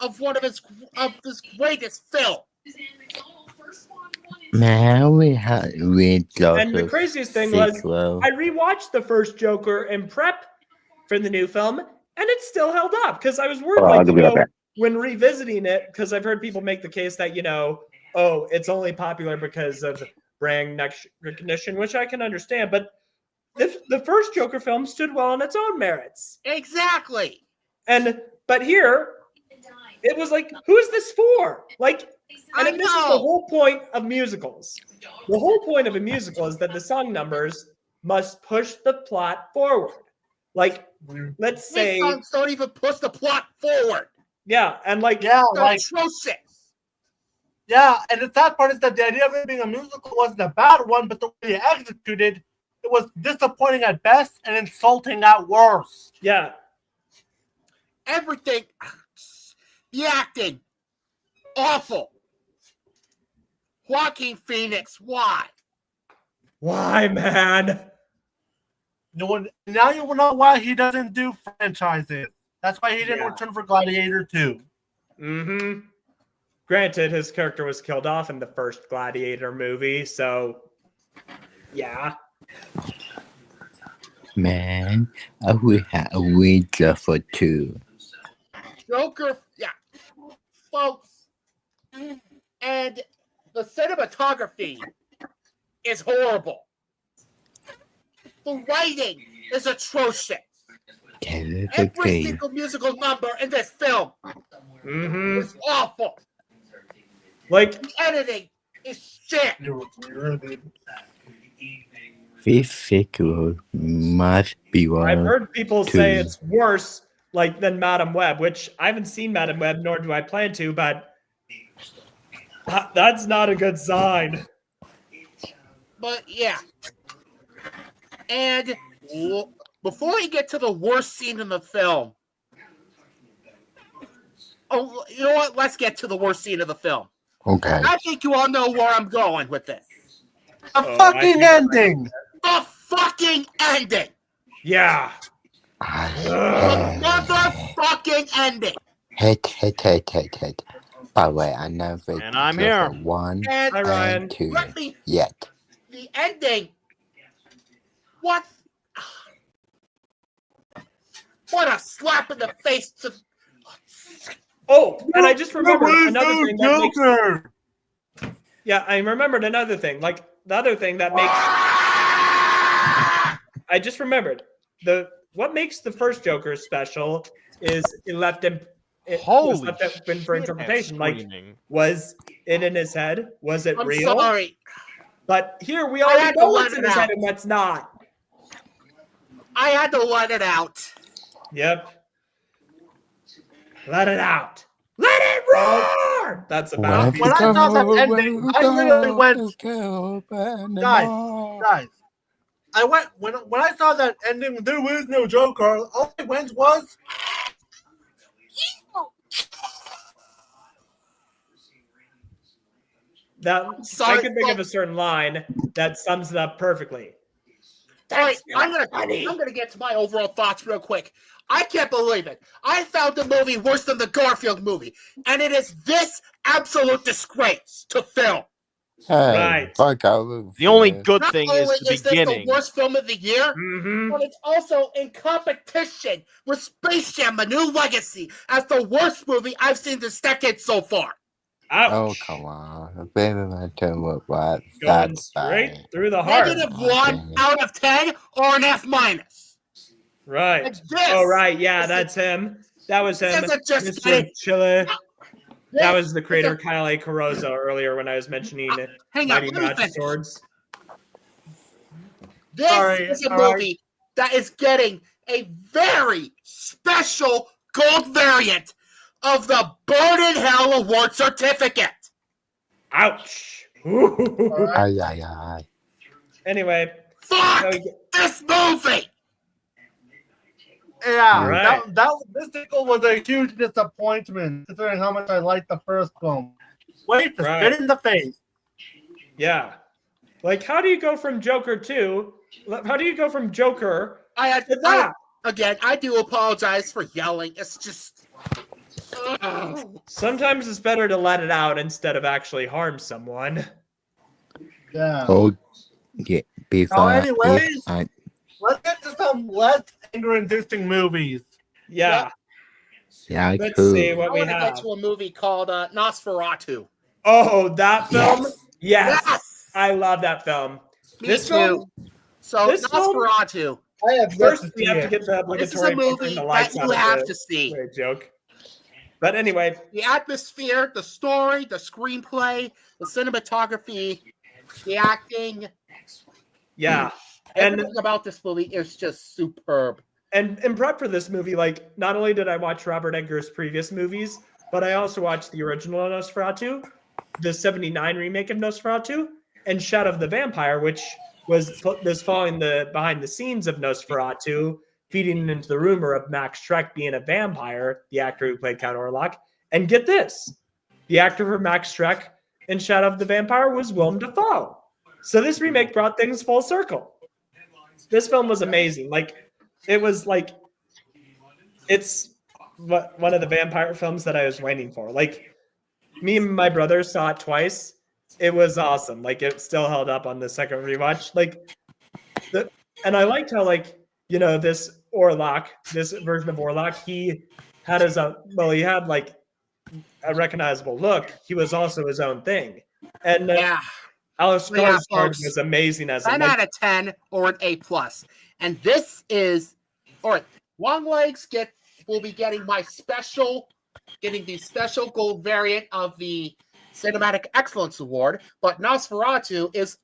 of one of his greatest films. man, we had with lots And the of craziest thing was, sequel. I rewatched the first Joker in prep for the new film, and it still held up because I was worried, I'll like, be right back. when revisiting it, because I've heard people make the case that, oh, it's only popular because of brand recognition, which I can understand, but the first Joker film stood well on its own merits. Exactly. But here, it was like, who is this for? Like, and I it misses the know. whole point of musicals. The whole point of a musical is that the song numbers must push the plot forward. Like, let's These say, songs don't even push the plot forward. yeah, and like, Yeah, They're like atrocious. yeah, and the sad part is that the idea of it being a musical wasn't a bad one, but the way they executed it was disappointing at best and insulting at worst. yeah, Everything. The acting. Awful. Joaquin Phoenix. Why? why, man? Now you know why he doesn't do franchises. That's why he didn't Yeah. return for Gladiator 2. Mm-hmm. Granted, his character was killed off in the first Gladiator movie, so yeah. Man, we had a winter for two. Joker. Yeah. Folks. And the cinematography is horrible. The writing is atrocious. Every Terrific. single musical number in this film Mm-hmm. is awful. Like, The editing is shit. This sequel must be one I've of heard people say two. it's worse, like, than Madam Web, which I haven't seen Madam Web, nor do I plan to, but that's not a good sign. But yeah. And before we get to the worst scene in the film, oh, you know what? Let's get to the worst scene of the film. Okay. I think you all know where I'm going with this. The fucking ending. The fucking ending. Yeah. The motherfucking ending. Hit. By the way, I never And I'm give here. a 1 And Hi, Ryan. and 2 let me. yet. The ending. What? What a slap in the face to. Oh, and I just remembered another thing that makes. Joker. Yeah, I remembered another thing. Like the other thing that makes. I just remembered what makes the first Joker special is it left him. It was Holy left open for shit, interpretation. Like, screaming. was it in his head? Was it I'm real? sorry. But here we I already had to know let what's in it his out. head and what's not. I had to let it out. Yep. Let it out. Let it roar. That's about. When I saw that ending, I literally went, guys. I went when I saw that ending. There was no Joker. All I went was. That Sorry, I could think of a certain line that sums it up perfectly. All right, I'm gonna get to my overall thoughts real quick. I can't believe it. I found the movie worse than the Garfield movie, and it is this absolute disgrace to film. Hey, Right. fuck over. The only good Not thing only is the this the beginning. worst film of the year, Mm-hmm. but it's also in competition with Space Jam: A New Legacy as the worst movie I've seen this decade so far. Ouch. Oh, come on. Baby, my turn with what? Going That's straight fine. through the heart. -1 out of 10 or an F-. Right. Like this. Oh, right. Yeah, that's him. That was him. This isn't just Mr. getting- Chile. That This was the is creator, a- Kyle A. Carosa, earlier when I was mentioning Hang on, Mighty let me Magic finish. Swords. This Sorry, is a all right. movie that is getting a very special gold variant of the Burn in Hell Award certificate. Ouch. Ay. Anyway. Fuck so- this movie! Yeah, Right. this sequel was a huge disappointment considering how much I liked the first film. Wait to Right. spit in the face. Yeah. Like, how do you go from Joker 2? How do you go from Joker to that? I do apologize for yelling. It's just. Sometimes it's better to let it out instead of actually harm someone. Yeah. Oh, yeah. Before anyways, I let's get to some less anger-inducing movies. Yeah. yeah, Let's cool. see I what we want to get have. to a movie called Nosferatu. Oh, that film? Yes. Yes. I love that film. Me This too. film, So this film- Nosferatu. I have yet first to we see have to it. get the This is a obligatory turn movie the lights that out you of have the to see. great joke. But anyway, The atmosphere, the story, the screenplay, the cinematography, the acting, yeah. And everything about this movie is just superb. and in prep for this movie, like, not only did I watch Robert Eggers' previous movies, but I also watched the original Nosferatu, the 79 remake of Nosferatu, and Shadow of the Vampire, which was this following the behind the scenes of Nosferatu, feeding into the rumor of Max Schreck being a vampire, the actor who played Count Orlok. And get this, the actor for Max Schreck in Shadow of the Vampire was Willem Dafoe. So this remake brought things full circle. This film was amazing. Like, it was like, it's one of the vampire films that I was waiting for. Like, me and my brother saw it twice. It was awesome. Like, it still held up on the second rewatch. Like, and I liked how, like, you know, this Orlok, this version of Orlok, he had his own, well, he had like a recognizable look. He was also his own thing. And Yeah, Alice Yeah, Skarsgård folks. was amazing as a 10 out of 10 or an A+. And this is, all right, Longlegs will be getting the special gold variant of the Cinematic Excellence Award, but Nosferatu is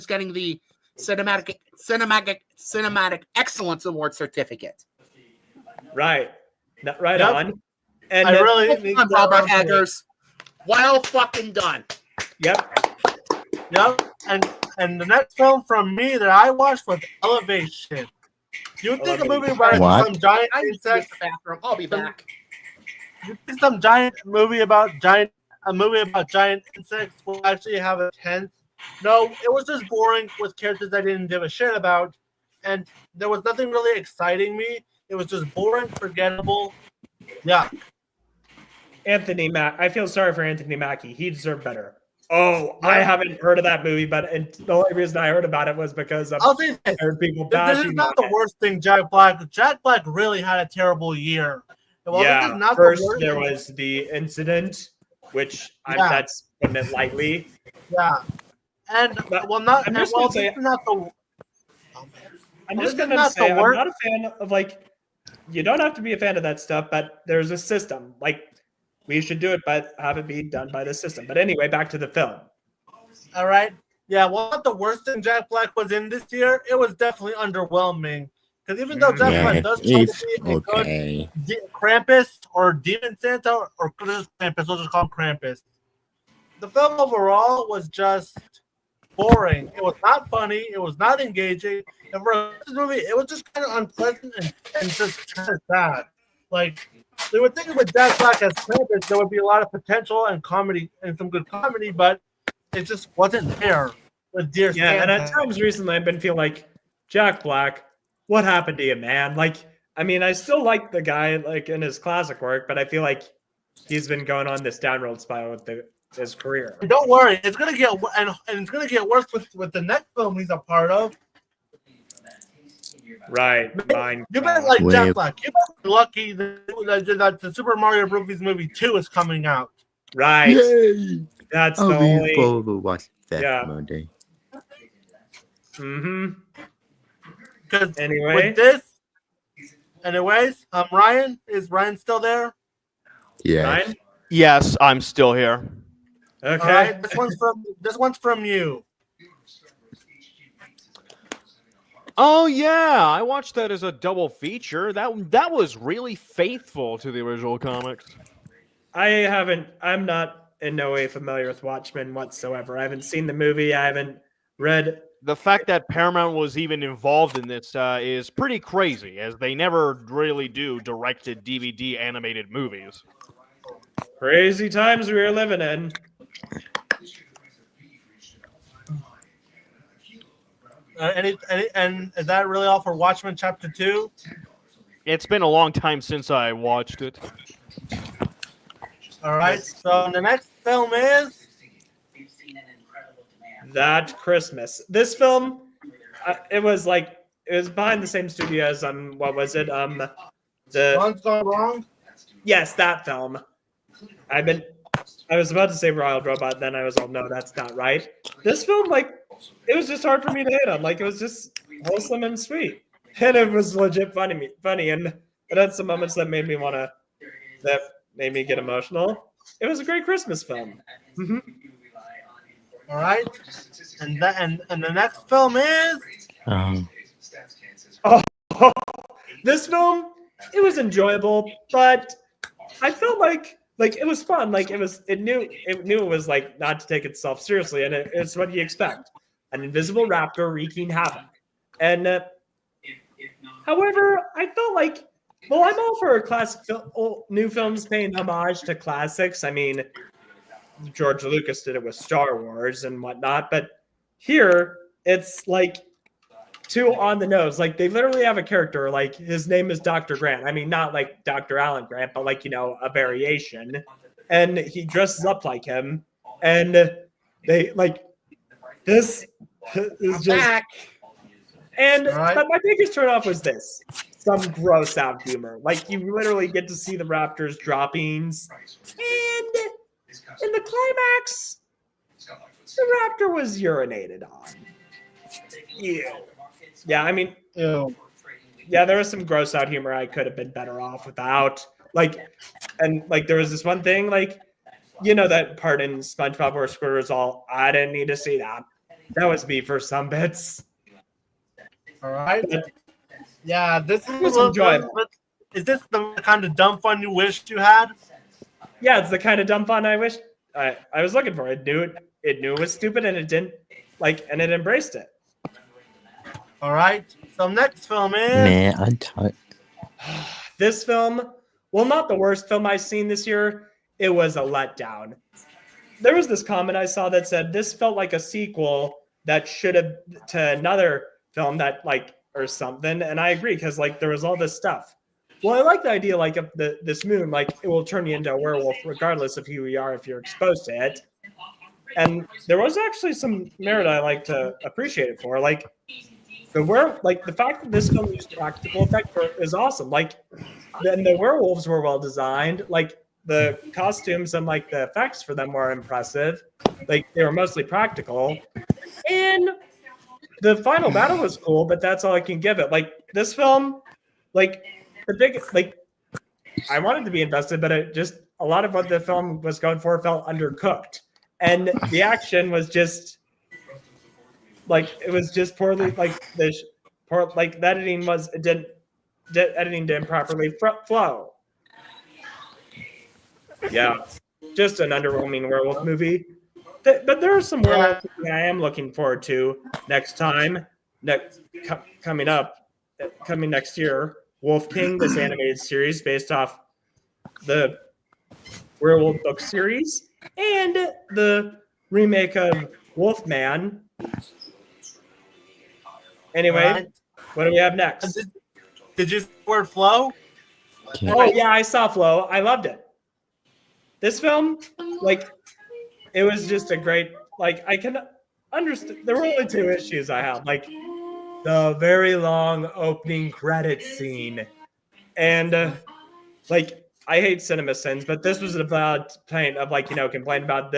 getting the Cinematic Excellence Award certificate. right. Right Yep. on. And I really need Well to done, Robert Eggers. Well fucking done. Yep. Yep. And and the next film from me that I watched was Elevation. You think a movie about What? some giant I need to use insects? the bathroom. I'll be back. You think some movie about giant insects will actually have a tense? No, it was just boring with characters I didn't give a shit about, and there was nothing really exciting me. It was just boring, forgettable. Yeah. Anthony Mack. I feel sorry for Anthony Mackie. He deserved better. Oh, I haven't heard of that movie, but the only reason I heard about it was because I'll say this. I heard people This bashing is not on the it. worst thing, Jack Black. Jack Black really had a terrible year. And while this is not First the worst, there was the incident, which Yeah. that's putting it lightly. yeah. And But well, not. I'm And just while gonna say- this is not the. I'm This just is gonna not say the I'm worst- not a fan of like you don't have to be a fan of that stuff, but there's a system. Like we should do it, but have it be done by the system. But anyway, back to the film. All right. Yeah. Well, not the worst thing Jack Black was in this year. It was definitely underwhelming. Because even though Jack Yeah, Black does try to it's be a good okay. Krampus or Demon Santa or just Krampus, we'll just call him Krampus. The film overall was just boring. It was not funny. It was not engaging. And for this movie, it was just kind of unpleasant and just kind of sad. Like they were thinking with Jack Black as Krampus, there would be a lot of potential and comedy and some good comedy, but it just wasn't there with Dear Yeah, Santa. and at times recently I've been feeling like Jack Black, what happened to you, man? Like, I mean, I still like the guy like in his classic work, but I feel like he's been going on this downward spiral with his career. And don't worry, it's gonna get and it's gonna get worse with the next film he's a part of. Right. Mine. You better like Jack Wait. Black. You better be lucky that the Super Mario Bros. Movie 2 is coming out. Right. Yay! That's I'll the be only. forward watch that Yeah. Monday. Mm-hmm. Because Anyway. with this, anyways, Ryan, is Ryan still there? Yeah. Ryan? Yes, I'm still here. Okay. All right, this one's from you. Oh yeah, I watched that as a double feature. That was really faithful to the original comics. I'm not in no way familiar with Watchmen whatsoever. I haven't seen the movie. I haven't read. The fact that Paramount was even involved in this is pretty crazy, as they never really do directed DVD animated movies. Crazy times we are living in. And is that really all for Watchmen Chapter 2? It's been a long time since I watched it. All right, so the next film is That Christmas. This film, it was behind the same studio as what was it? The One's Gone Wrong. yes, that film. I was about to say Wild Robot, then I was all no, that's not right. This film, it was just hard for me to hate on. Like it was just wholesome and sweet, and it was legit funny, and it had some moments that made me get emotional. It was a great Christmas film. Mm-hmm. All right, and the next film is This film, it was enjoyable, but I felt like it was fun. Like it knew it was like not to take itself seriously, and it's what you expect: an invisible raptor wreaking havoc. And however, I felt like, well, I'm all for new films paying homage to classics. I mean, George Lucas did it with Star Wars and whatnot, but here it's like too on the nose. Like they literally have a character, like his name is Dr. Grant. I mean, not like Dr. Alan Grant, but like, a variation. And he dresses up like him. And they this is just Back. and Right. but my biggest turnoff was this. Some gross out humor. Like you literally get to see the Raptors droppings. And in the climax, the Raptor was urinated on. Ew. Yeah, I mean, Ew. yeah, there was some gross out humor I could have been better off without. There was this one thing, that part in SpongeBob where Squidward's all, I didn't need to see that. That was me for some bits. All right. But Yeah, this is was enjoyable. Is this the kind of dumb fun you wished you had? yeah, it's the kind of dumb fun I wish I was looking for. It knew it was stupid and it didn't and it embraced it. All right. So next film is Man, I thought This film, well, not the worst film I've seen this year. It was a letdown. There was this comment I saw that said this felt like a sequel that should have to another film that or something, and I agree because there was all this stuff. Well, I like the idea of this moon, it will turn you into a werewolf regardless of who you are if you're exposed to it. And there was actually some merit I like to appreciate it for, the fact that this film used practical effects is awesome. Then the werewolves were well designed. The costumes and the effects for them were impressive. They were mostly practical, and the final battle was cool. But that's all I can give it. This film, I wanted to be invested, but it just a lot of what the film was going for felt undercooked, and the action was just it was just poorly the editing was editing didn't properly flow. Yeah, just an underwhelming werewolf movie. But there are some werewolf movies I am looking forward to coming next year. Wolf King, this animated series based off the Werewolf book series, and the remake of Wolfman. Anyway, what do we have next? Did you see the word flow? Oh yeah, I saw Flow. I loved it. This film, it was just a great. I can understand. There were only two issues I had, the very long opening credits scene, and I hate cinema sins, but this was a valid point of complain about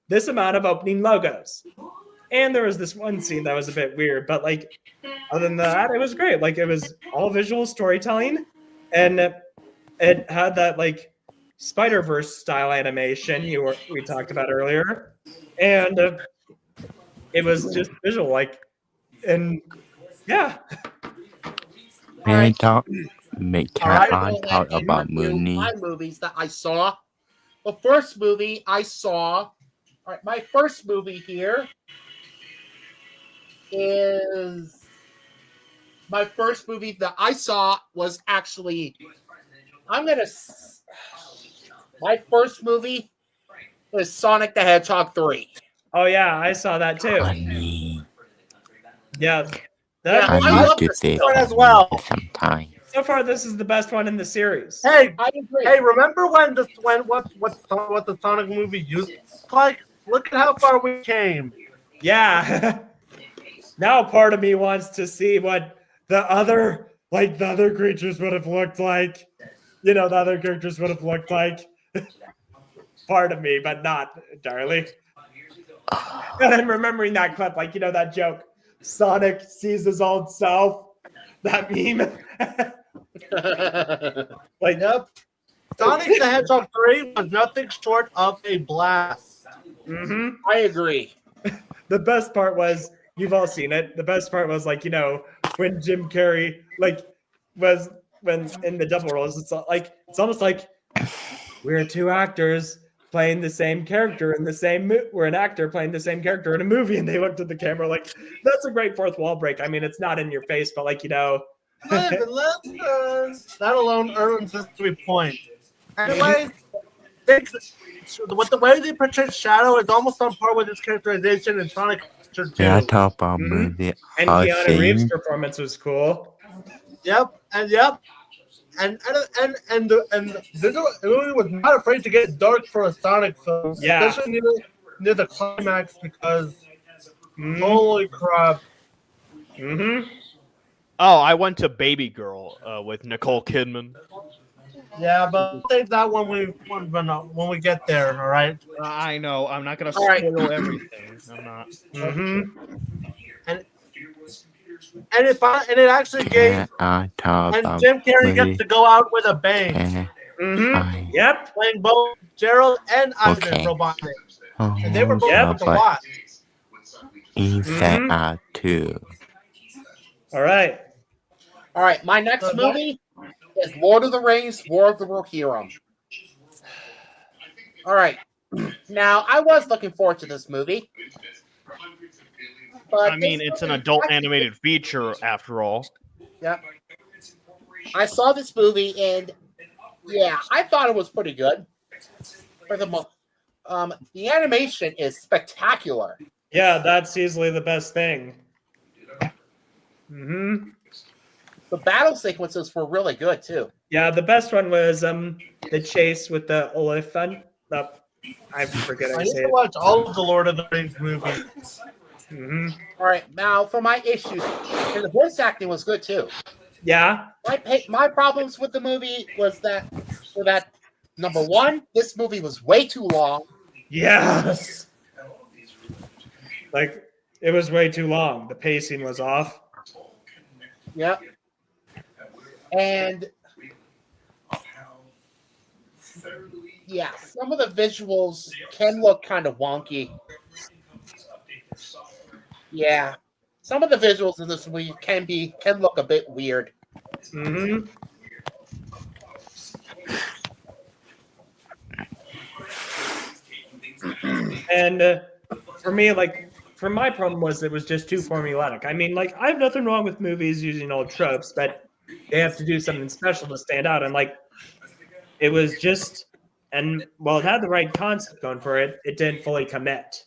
this amount of opening logos. And there was this one scene that was a bit weird, but other than that, it was great. It was all visual storytelling, and it had that Spider-Verse style animation we talked about earlier, and it was just visual, and yeah. I talk about Mooney. My movies that I saw. The first movie I saw. All right, my first movie here is my first movie that I saw was actually. My first movie was Sonic the Hedgehog 3. Oh yeah, I saw that too. Funny. Yeah, I love used to this say one as well. sometimes. so far this is the best one in the series. Hey, I agree. hey, remember what the Sonic movie used to look like? Look at how far we came. Yeah. Now part of me wants to see what the other creatures would have looked like. The other characters would have looked like. Part of me, but not entirely. And I'm remembering that clip, that joke. Sonic sees his old self. That meme. Yep. Sonic the Hedgehog 3 was nothing short of a blast. Mm-hmm. I agree. The best part was, you've all seen it. The best part was when Jim Carrey was when in the double roles. It's almost like we're two actors playing the same character in the same. We're an actor playing the same character in a movie, and they looked at the camera that's a great fourth wall break. I mean, it's not in your face, but That alone earns us 3 points. Anyways, with the way they portray Shadow, is almost on par with his characterization in Sonic 2. Yeah, I talk about movie. And Keanu Reeves' performance was cool. Yep. And the movie was not afraid to get dark for a Sonic film. Yeah. Especially near the climax, because holy crap. Mm-hmm. Oh, I went to Baby Girl with Nicole Kidman. Yeah, but I'll take that when we get there, all right? I know. I'm not going to All right. spoil everything. I'm not. Mm-hmm. And it actually gave Yeah, I talk and about Jim Carrey movie. gets to go out with a bang, Mm-hmm. Yep. playing both Gerald and Ivan Okay. Robotnik. And they were both Yep. with a lot. Inside Out 2. All right. All right, my next movie is Lord of the Rings, War of the Rohirrim. All right. Now, I was looking forward to this movie. But I mean, this it's an movie- adult animated feature after all. Yeah. I saw this movie and yeah, I thought it was pretty good. For the the animation is spectacular. Yeah, that's easily the best thing. Mm-hmm. The battle sequences were really good too. Yeah, the best one was the chase with the elephant. I forget I I used say to it. watch all of the Lord of the Rings movies. Mm-hmm. All right, now for my issues, and the voice acting was good too. Yeah. My problems with the movie was that number one, this movie was way too long. Yes. Like it was way too long. The pacing was off. Yep. And yeah, some of the visuals can look kind of wonky. Yeah. Some of the visuals in this movie can look a bit weird. Mm-hmm. And for me, my problem was it was just too formulaic. I mean, I have nothing wrong with movies using old tropes, but they have to do something special to stand out. And it was just, and while it had the right concept going for it, it didn't fully commit.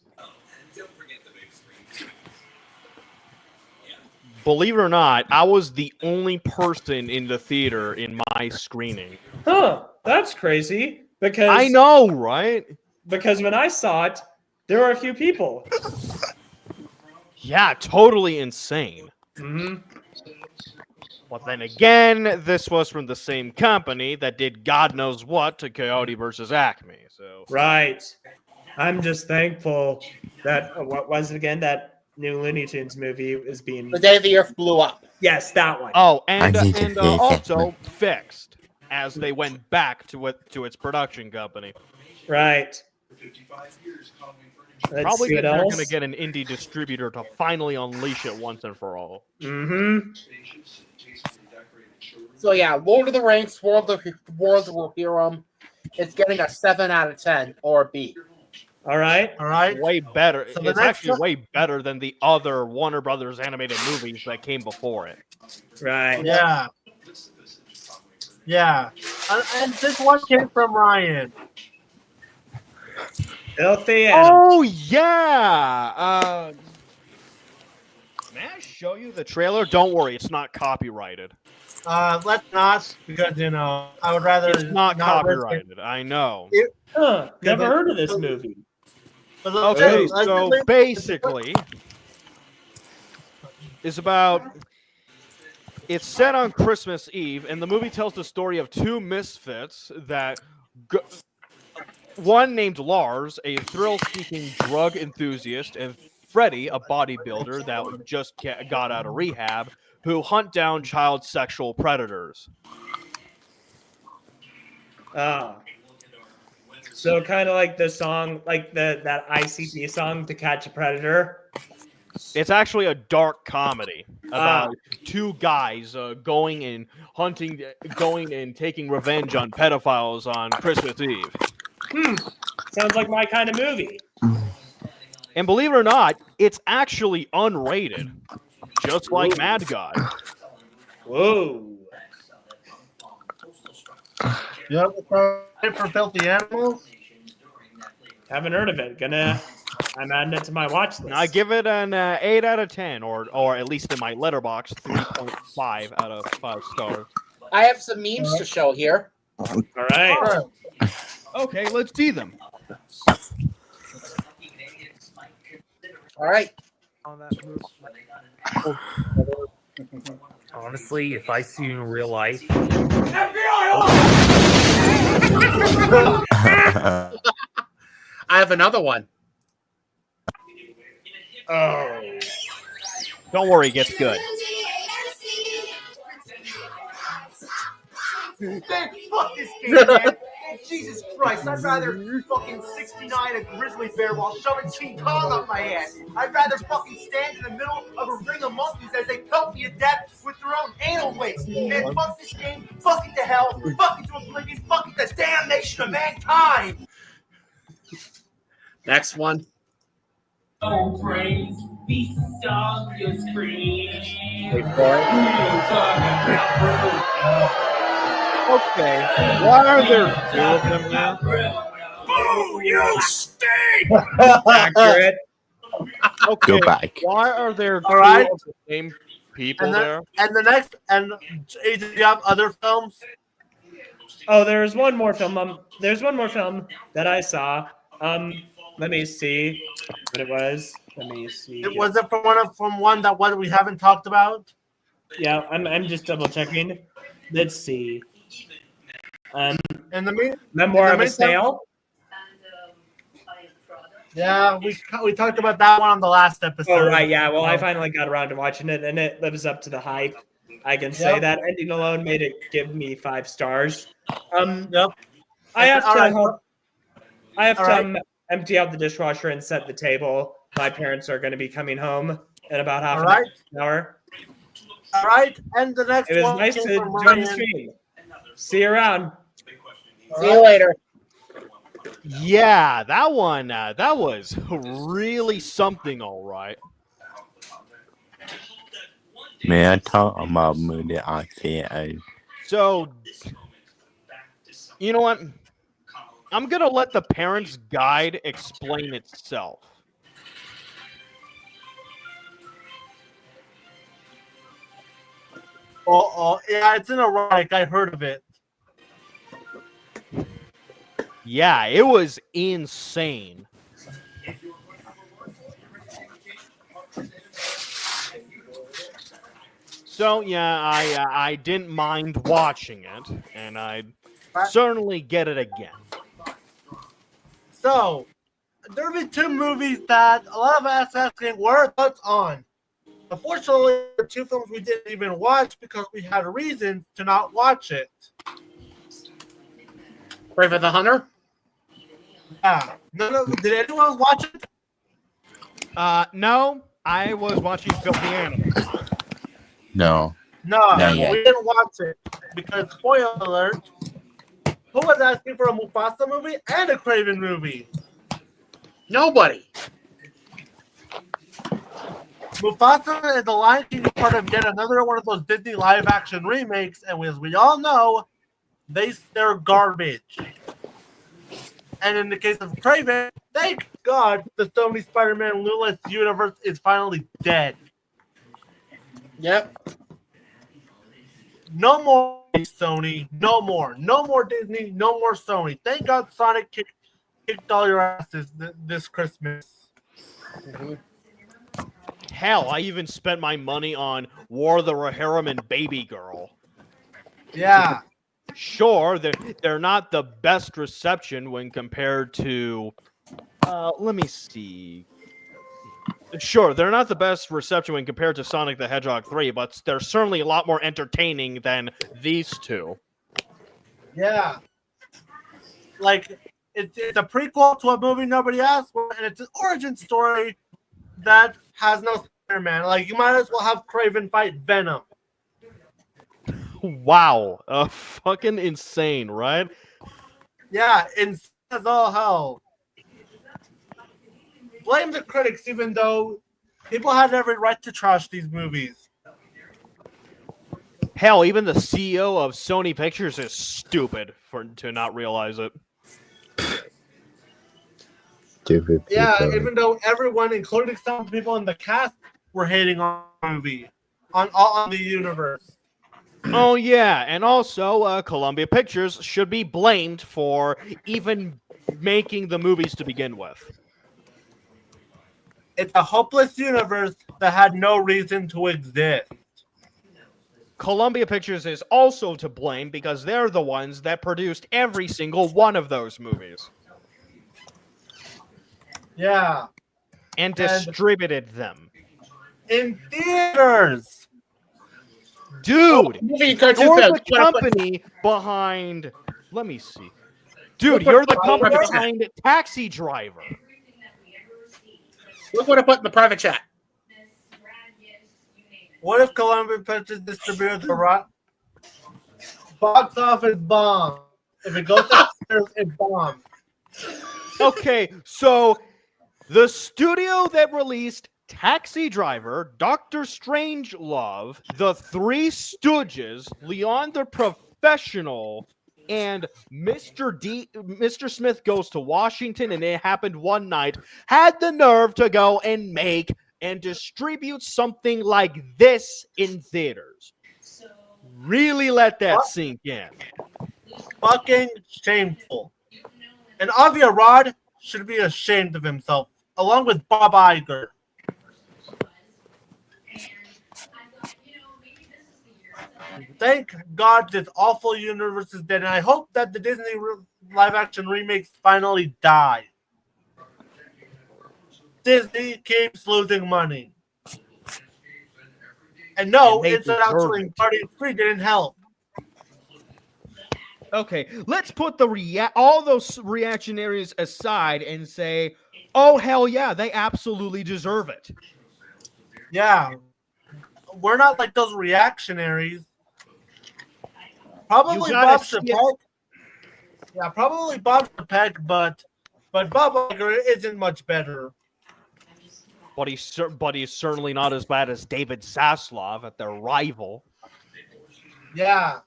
Believe it or not, I was the only person in the theater in my screening. Huh? That's crazy. Because I know, right? Because when I saw it, there were a few people. Yeah, totally insane. Mm-hmm. But then again, this was from the same company that did God knows what to Coyote versus Acme. So Right. I'm just thankful that what was it again? That new Looney Tunes movie is being. The Day the Earth Blew Up. Yes, that one. Oh, I and need to hear that also one. fixed as they went back to its production company. Right. Let's Probably see that what they're else. going to get an indie distributor to finally unleash it once and for all. Mm-hmm. So yeah, Lord of the Rings, World of Rohirrim, it's getting a 7 out of 10 or a B. All right. All right. Way better. So the It's next actually one- way better than the other Warner Brothers animated movies that came before it. Right. Yeah. Yeah. And this one came from Ryan. Filthy animal. Oh yeah. May I show you the trailer? Don't worry, it's not copyrighted. Let's not, because I would rather It's not risk it. copyrighted. I know. Huh. Never but- heard of this movie. But the- Okay, let's so just- basically, it's set on Christmas Eve, and the movie tells the story of two misfits that one named Lars, a thrill-seeking drug enthusiast, and Freddie, a bodybuilder that just got out of rehab, who hunt down child sexual predators. Ah. So kind of like the song, like that ICP song, "To Catch a Predator." It's actually a dark comedy about two guys going and taking revenge on pedophiles on Christmas Eve. Sounds like my kind of movie. And believe it or not, it's actually unrated, just like Mad God. Whoa. You have a credit for Filthy Animals? Haven't heard of it. I'm adding it to my watch list. I give it an 8 out of 10, or at least in my letterbox, 3.5 out of 5 stars. I have some memes to show here. All right. Sure. Okay, let's see them. All right. Honestly, if I see you in real life, I have another one. Oh. Don't worry, it gets good. Fuck this game, man. Jesus Christ, I'd rather fucking 69 a grizzly bear while shoving King Kong up my ass. I'd rather fucking stand in the middle of a ring of monkeys as they choke me to death with their own anal weights. Man, fuck this game, fuck it to hell, fuck it to oblivion, fuck it to damnation of mankind. Next one. Oh, praise Beast on your screen. Okay, why are there two of them here? Boo, you stink! Accurate. Okay, Go back. why are there two All right. of the same people And there? do you have other films? Oh, there's one more film. There's one more film that I saw. Let me see what it was. Let me see. Was it from one that we haven't talked about? Yeah, I'm just double checking. Let's see. In the Memoir of a meantime- Snail. Yeah, we talked about that one on the last episode. Oh right, yeah. Well, I finally got around to watching it, and it lives up to the hype. I can say that ending alone made it give me 5 stars. Yep. I have All to right. help. I have All to right. empty out the dishwasher and set the table. My parents are going to be coming home in about half All an right. hour. All right, and the next It was one nice came to from join the Ryan. stream. See you around. See you later. Yeah, that one, that was really something, all right. May I talk about movie I see? So, you know what? I'm going to let the parents' guide explain itself. Oh, yeah, it's in erotic. I heard of it. Yeah, it was insane. So, yeah, I didn't mind watching it, and I'd certainly get it again. So, there will be 2 movies that a lot of us asking what are thoughts on. Unfortunately, there are 2 films we didn't even watch because we had reasons to not watch it. Brave of the Hunter? Yeah. Did anyone else watch it? No, I was watching Filthy Animals. No. No, Not yet. we didn't watch it because, spoiler alert, who was asking for a Mufasa movie and a Craven movie? Nobody. Mufasa and the Lion King is part of yet another one of those Disney live-action remakes, and as we all know, they're garbage. And in the case of Craven, thank God the Sony Spider-Man Lulus universe is finally dead. Yep. No more Sony. No more. No more Disney. No more Sony. Thank God Sonic kicked all your asses this Christmas. Hell, I even spent my money on War of the Rohirrim Baby Girl. Yeah. Sure, they're not the best reception when compared to... let me see. Sure, they're not the best reception when compared to Sonic the Hedgehog 3, but they're certainly a lot more entertaining than these 2. Yeah. Like, it's a prequel to a movie nobody asked for, and it's an origin story that has no Spider-Man. Like, you might as well have Kraven fight Venom. Wow. Fucking insane, right? Yeah, insane as all hell. Blame the critics, even though people had every right to trash these movies. Hell, even the CEO of Sony Pictures is stupid to not realize it. Stupid Yeah, people. even though everyone, including some people in the cast, were hating on the movie, on the universe. Oh, yeah, and also Columbia Pictures should be blamed for even making the movies to begin with. It's a hopeless universe that had no reason to exist. Columbia Pictures is also to blame because they're the ones that produced every single one of those movies. Yeah. And distributed them. In theaters! Dude, Movie you're cartoon the films. company behind... Let me see. Dude, Look what you're the I put company in the private behind Taxi Driver. Look what I put in the private chat. What if Columbia Pictures distributed the rock? Box office bomb. If it goes upstairs, it bombs. Okay, so the studio that released Taxi Driver, Doctor Strangelove, The Three Stooges, Leon the Professional, and Mr. Smith Goes to Washington, and It Happened One Night, had the nerve to go and make and distribute something like this in theaters. Really let that sink in. Fucking shameful. And Avi Arad should be ashamed of himself, along with Bob Iger. Thank God this awful universe is dead, and I hope that the Disney live-action remakes finally die. Disney keeps losing money. And no, And they Inside Out deserve Swing it. Party 3 didn't help. Okay, let's put all those reactionaries aside and say, oh, hell yeah, they absolutely deserve it. Yeah. We're not like those reactionaries. Probably Bob Chapek. Yeah, probably Bob Chapek, but Bob Iger isn't much better. But he's certainly not as bad as David Zaslav at their rival. Yeah.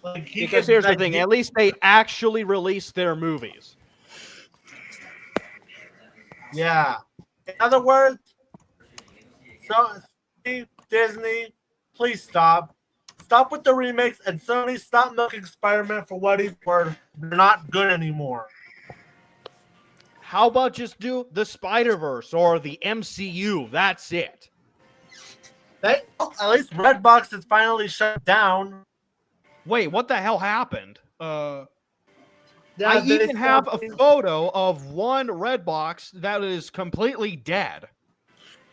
Like Because here's the thing, at least they actually released their movies. Yeah. In other words, so Disney, please stop. Stop with the remakes, and Sony, stop milking Spider-Man for what he's worth. They're not good anymore. How about just do the Spider-Verse or the MCU? That's it. At least Redbox is finally shut down. Wait, what the hell happened? Yeah, I even have a photo of one Redbox that is completely dead.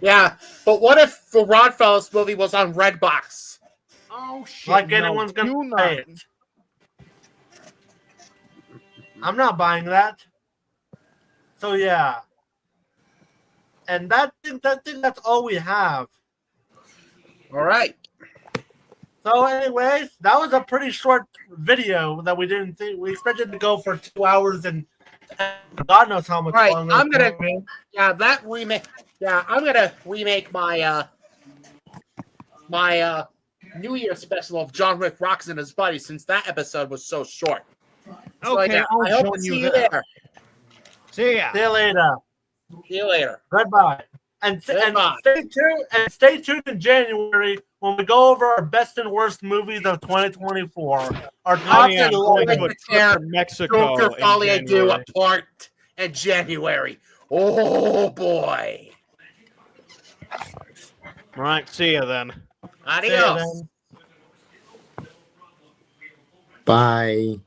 Yeah, but what if the Rodfellas movie was on Redbox? Oh, shit. Like anyone's going to buy it. I'm not buying that. So, yeah. And that's all we have. All right. So, anyways, that was a pretty short video that we didn't think. We expected to go for 2 hours and God knows how much longer. I'm gonna remake my New Year special of John Wick Rocks in His Buddy, since that episode was so short. So, Okay, I hope to see you there. See ya. See you later. See you later. Goodbye. And stay tuned in January when we go over our best and worst movies of 2024. Our top Mexico. Joker Folie do a part in January. Oh boy. All right, see ya then. Adios. Bye.